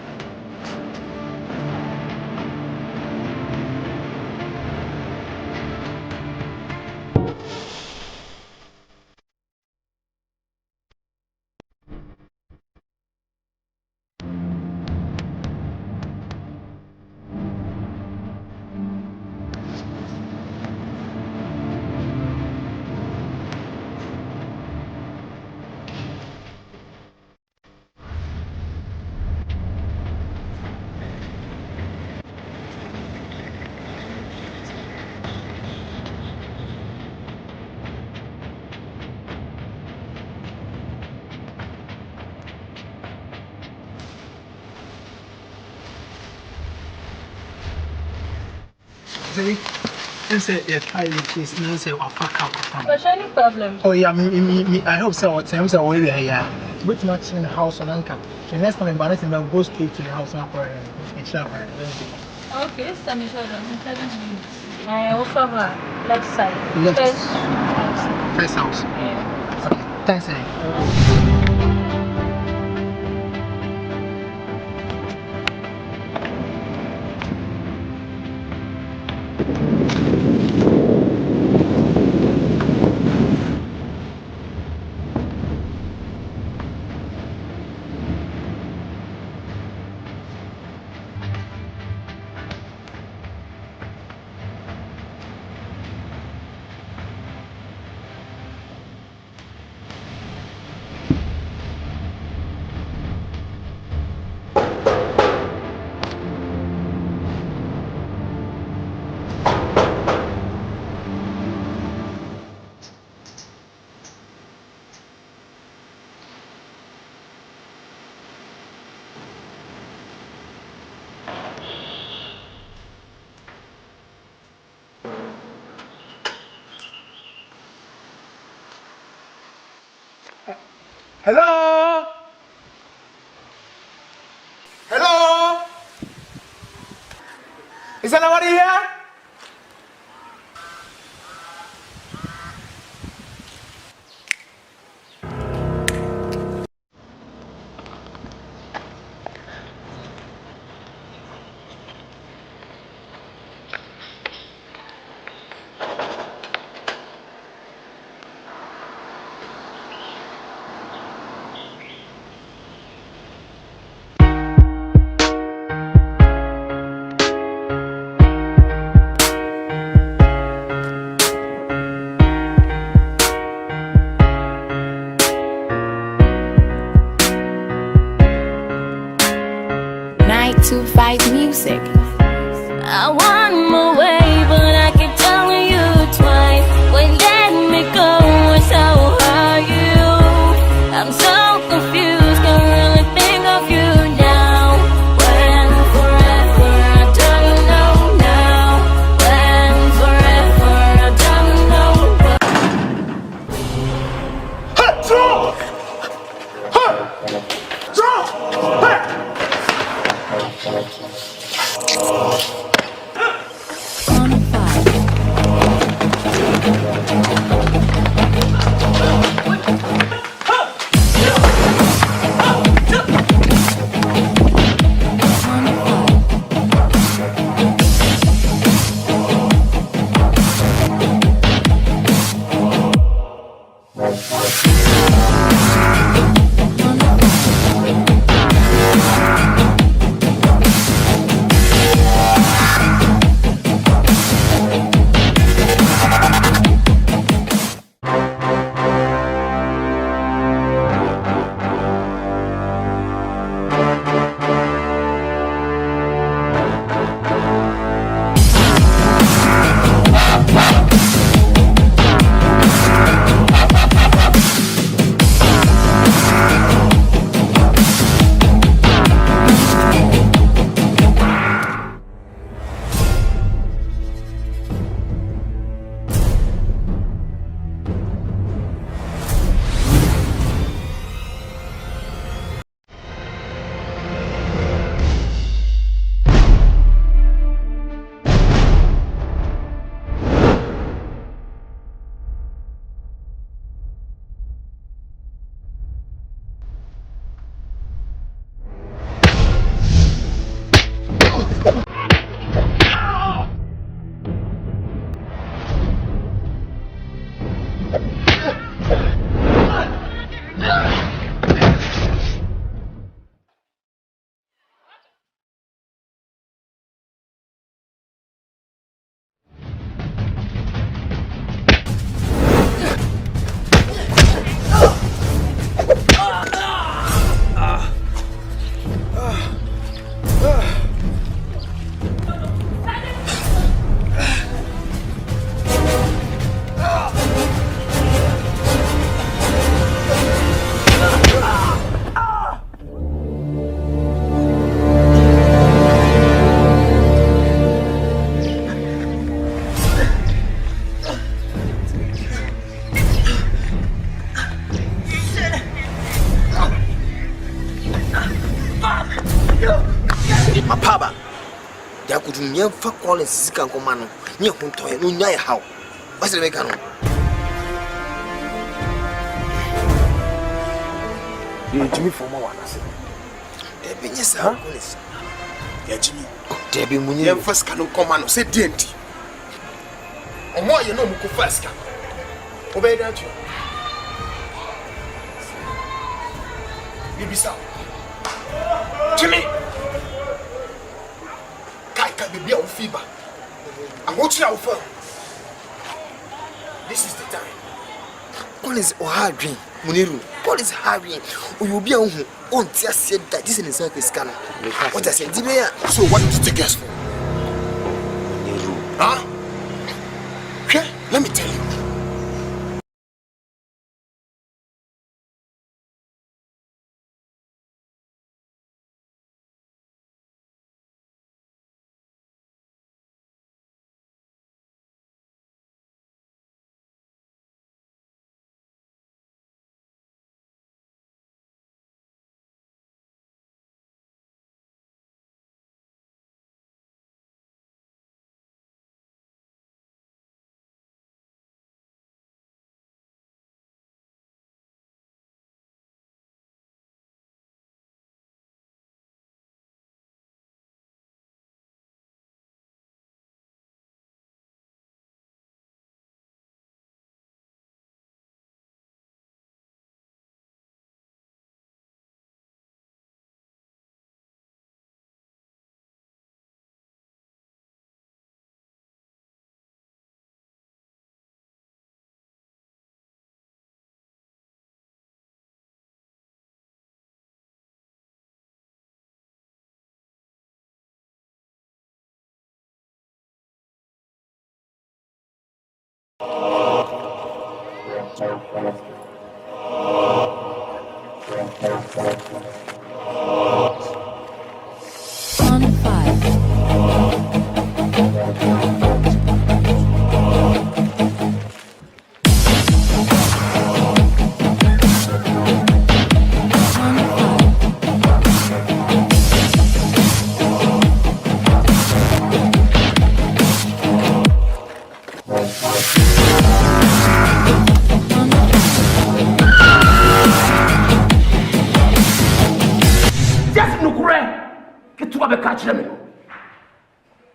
S19: Say, and say, yeah, try this. And say, "Oh, fuck out."
S8: But any problem?
S19: Oh yeah, me. I hope so. I'm so away there. Yeah, which much in the house on Anka. The next time I'm going to go straight to the house and for it.
S8: Okay, it's time to show them. I offer her left side.
S19: Left.
S8: First
S19: house.
S8: Yeah.
S19: Okay. Thanks, Hello? Hello? Is anybody here?
S4: To fight music. I want my way, but I keep telling you twice. When let me go, so are you? I'm so confused, can't really think of you now. When forever, I don't know now. When forever, I don't know.
S19: Hey, draw! Hey! Draw! Hey!
S12: Mapaba. Ya could you for calling Sikan Comano, near Hunto, and Unya how? What's the mechanic? Jimmy for more one, I said. There be yes, how is Jimmy? There be Munia first canoe command, said Denti. And why you know Muku first can obey that you. Bibisa. Jimmy. Kai be a fever. I'm watching out for. This is the time. What is hard dream, Muniru? What is hurrying? Or you'll be on just said that this is in the circus scanner. What I said, so what did you take us for? Huh? Okay, let me tell you.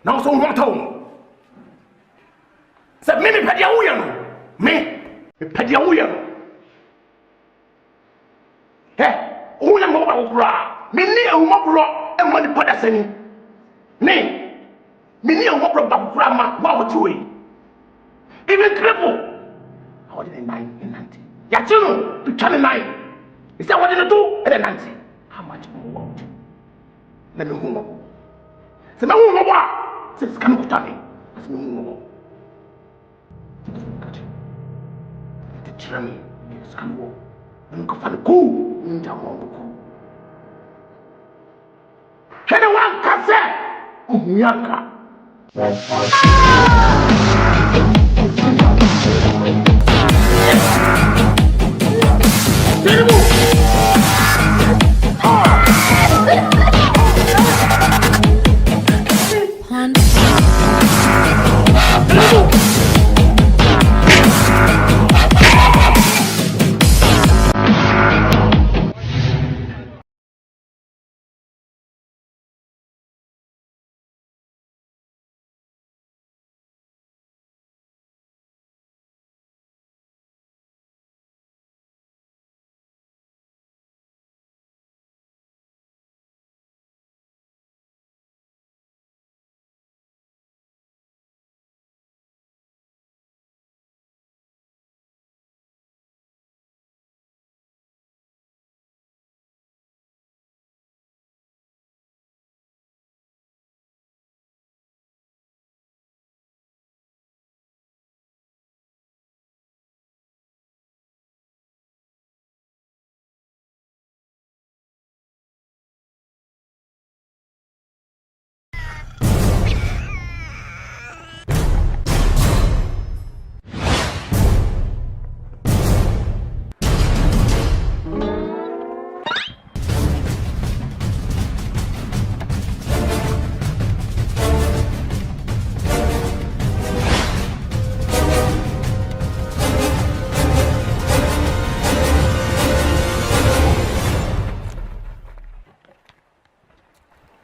S12: Now, so what home? Said Mimi Padiawian, me, Padiawian. Eh, Una Mobra, Mini Mobra, and Money Padassani. Nay, Mini Mobra Grandma, what would you even cripple? How did 9 in 90? Yatuno to channel 9. Is that what you do? And then 90. How much more? Let me move. C'est ma mou moi c'est ce qu'on t'a c'est mou te tirami c'est qu'on on ko fa ko nja mo ko kene wan kase uyanka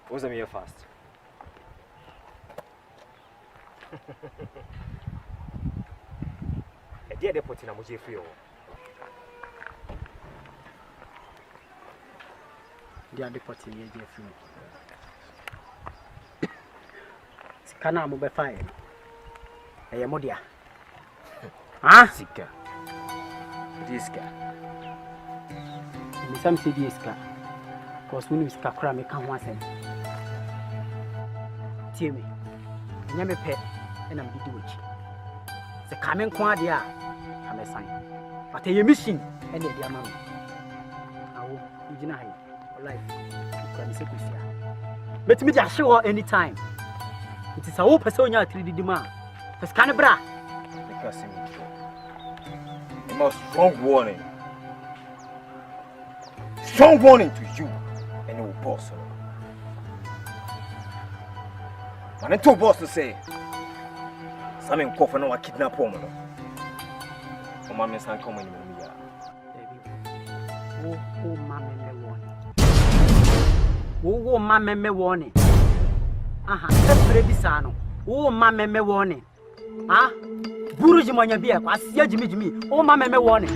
S21: What's me fast? A dear depot in a MOGYA free.
S22: They are deporting me free. Can I move fire? A MOGYA. Ah,
S21: Sika. Diska.
S22: Some say Diska. Because when you scacra, me can't once. Timmy, I'm a pet and I'm big witch. The coming quadia, I'm a sign. But a mission and a dear mamma. I will deny life. But me just show any time. It is a whole person 3D demand. The Scanabra.
S21: Because the most strong warning. Strong warning to you and your boss. And I told boss to say, something cough and I kidnap woman. Oh, my miss, I'm coming in here.
S22: Oh, mamma, me warning. Oh, mamma, me warning. Aha, every sano. Oh, mamma, me warning. Ah, Buruji Monya beer, I see Jimmy. Oh, mamma, me warning.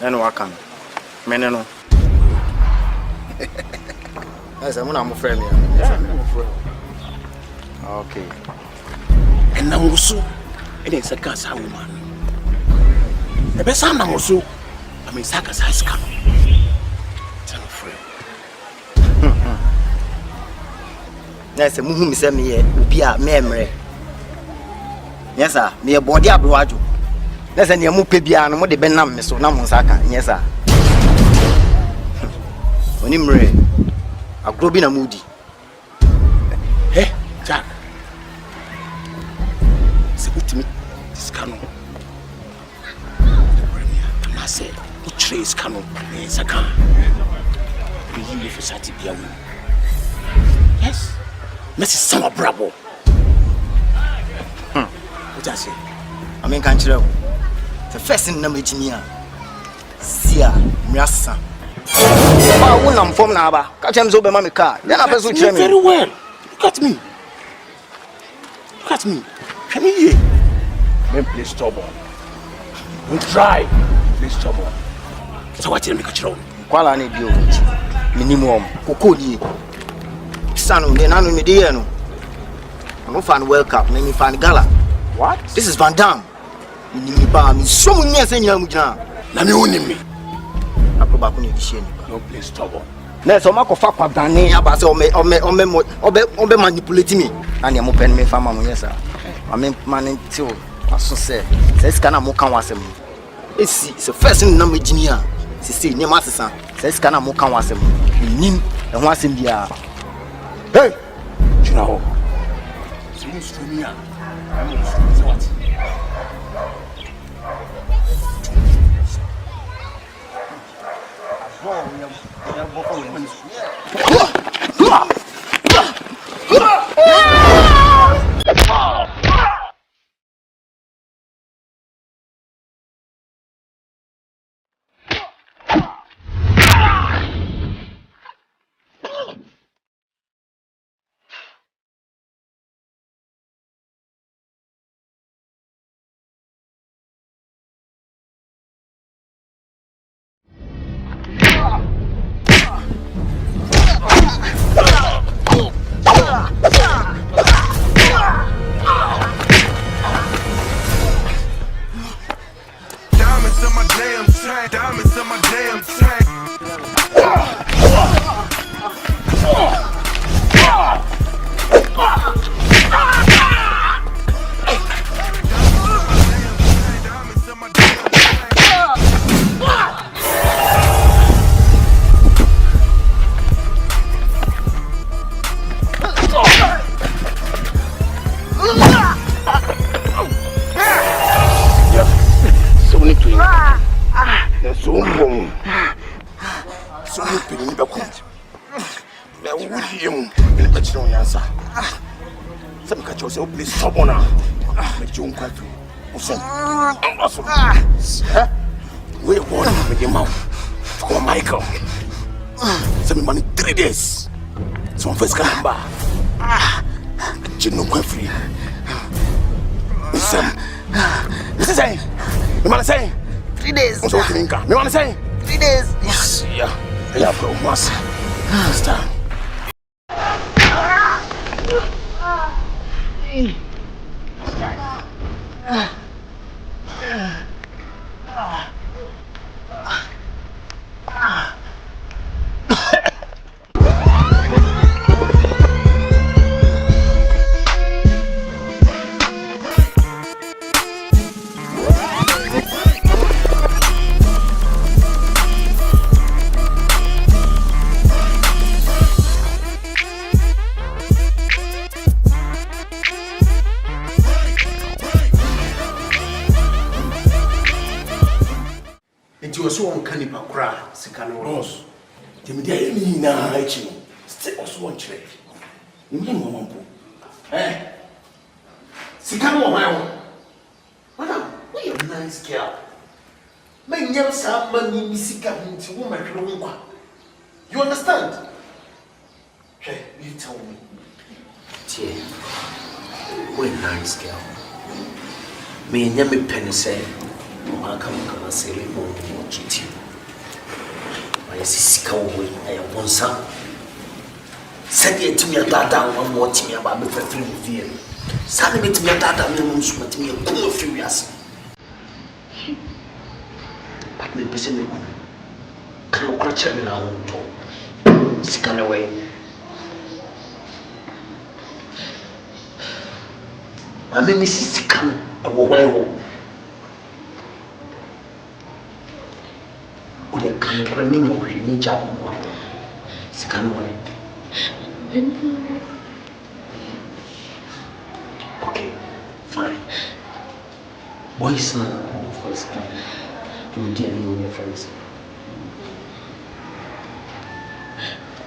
S21: Neno wakan. Meneno. Yes, I'm not friend. Okay.
S14: And now also, it is a casa woman. The best I'm also, I mean, Sakas has come. Tell a friend.
S21: Yes, a muhum send me a memory. Yes, sir, me a body abroad. That's a new pebia and what the Benam, Miss Namusaka. Yes, sir. When him ray, a grobin a moody.
S14: Hey, Jack. Say to me, this canoe. And I said, what trace canoe? Yes, I can. You live for Sati Biamu. Yes, Mrs. Summer Bravo.
S21: What I say? I mean, can't you? The first thing I'm engineer. Sia, Miasa. I won't from Naba. Catch him over my car. Then I pass
S14: very well. Look at me. Look at me. Come here. Then play stubborn. Don't try. Play stubborn. So what you make a show?
S21: Quala need you. Minimum. Kokodi. Sanu, then I know me dear. No. I'm not fan World Cup. Make me fan gala.
S14: What?
S21: This is Van Damme. Me so many years in Yamuja.
S14: Na me own me.
S21: Akoba kuni disheni.
S14: No play stubborn.
S21: Na so ma ko fa kwa dane aba se o manipulate me. Na ne mo pen me fa ma mo yesa. Ame man till aso se. Se sika na mo kan wasem. Esi se first thing na engineer. Se ne ma sesa. Se sika na mo kan wasem. Nim e ho asem bia. Hey!
S14: China ho. Se you streamia. So what? Some catch yourself, please, someone. But you won't quite free. We want to make him out. Oh, Michael. Some money 3 days. Some first come back. You know, quite free. Listen, say, you want to say 3 days. What's your income? You want to say 3 days? Yes, yeah, bro, once. This time.
S3: So on canipa cry, Sikano Ross.
S14: Timmy Daily night, still also one trick. You mean, Mamma? Eh? Sikano, madam, we are a nice girl. My young son, money, Sika, into woman, you understand? Hey, you tell me.
S9: Dear, we're a nice girl. Me and Yami Penny say, I come say it more cheating. I see Kumawood, I have one son. Said it to me at that down one more to me about me for 3 years. Suddenly to me at that down, no one's with me a cool furious. But the person can't catch me now. Sick away. I mean, Mrs. Sikan, a woman. Udah kan running mau ini jam sekarang boleh. Okay, fine. Boys na first time. Kemudian you your friends.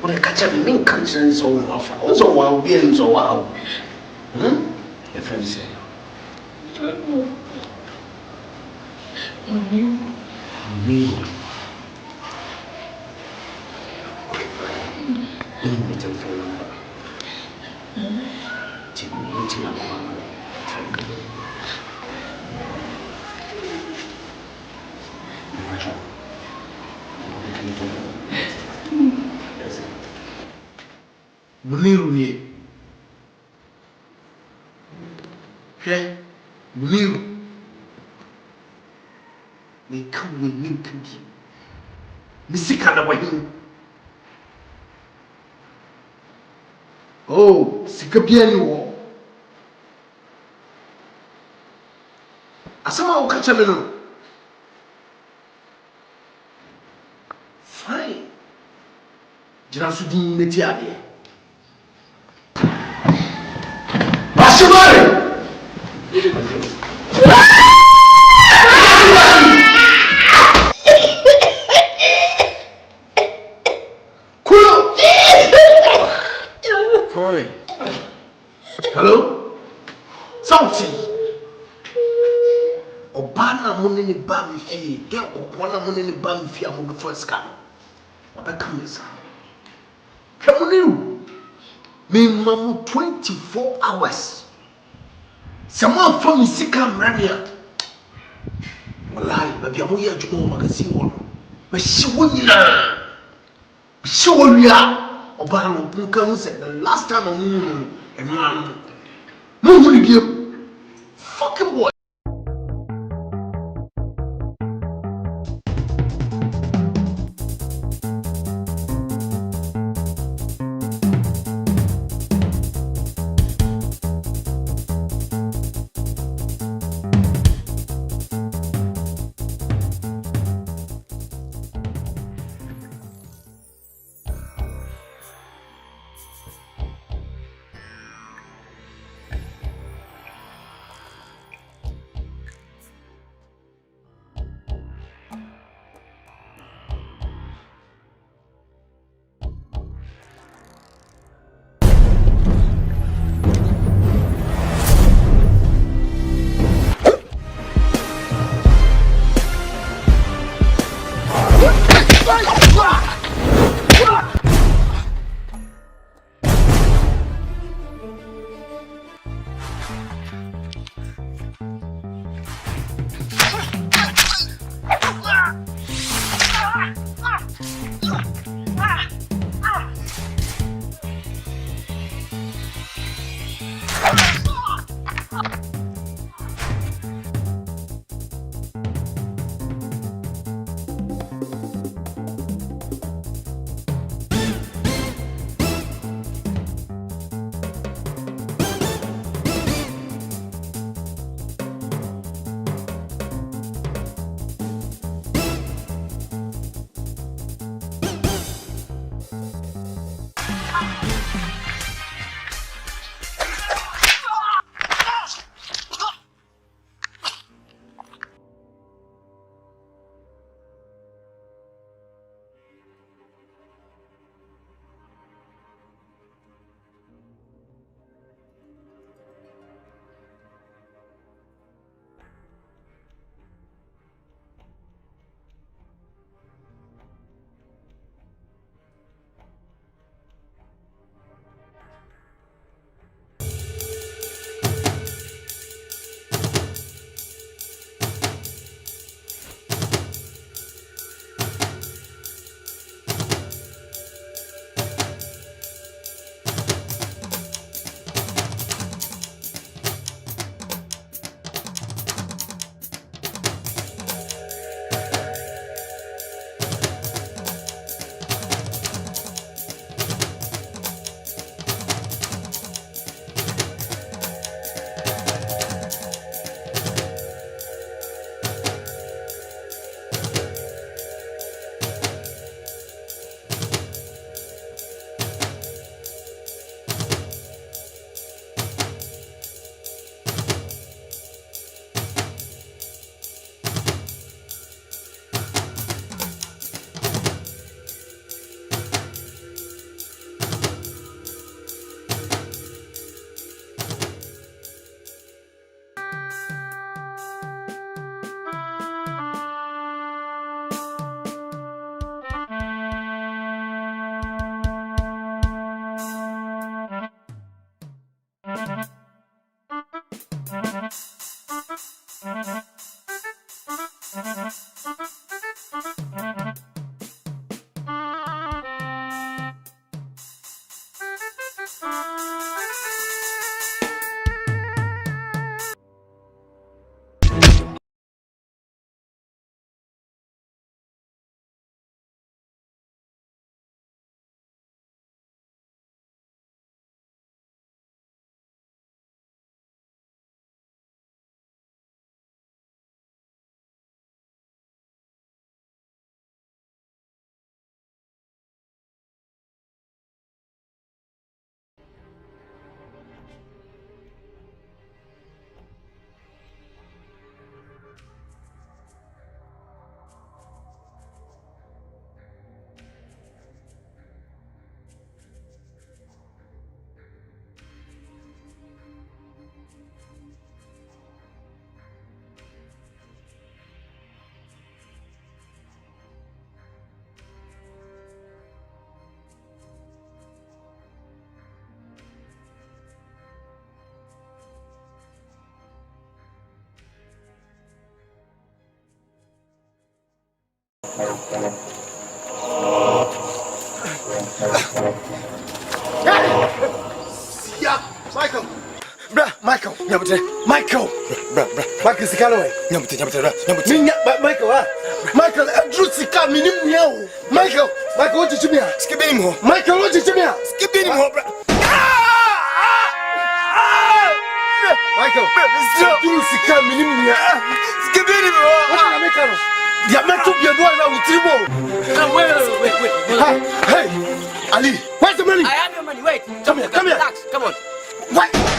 S9: Udah kaca min kan so apa? So wow, bien so wow. Your friends say. Me. Ini telepon number. Ini aku.
S3: Muniru ni. Muniru. Ni kamu ni kandi. Misika na wahi. Oh, sikabia ni wo. Asamoah ukacha meno. Fine. Jina sudi neti ade. Marsuel! Hello? Something. Obana money bam fee. Get Obana money bam fee. I'm going first car. What I come is. Come on, you. Me mamu 24 hours. Someone from me sick am rania. Wallahi, baby, I'm here to go magazine one. But she wouldn't. She will be out. Obana Punkan said the last time I'm moving. Move you. Fucking boy. Yeah, Michael. Bruh, Michael. Nyamute. Michael. Bruh. Michael Sikalowe. Nyamute. Michael, ah. Michael, Andrew Sika minim yao. Michael, what did you mean? Skip him. Michael, what did you mean? Skip him, bruh. Michael, Andrew Sika minim yao. Skip him. What are you making? The American people are now tribo. Wait. Hey, Ali, where's the money?
S2: I have your money. Wait.
S3: Come here.
S2: Relax. Come on.
S3: What?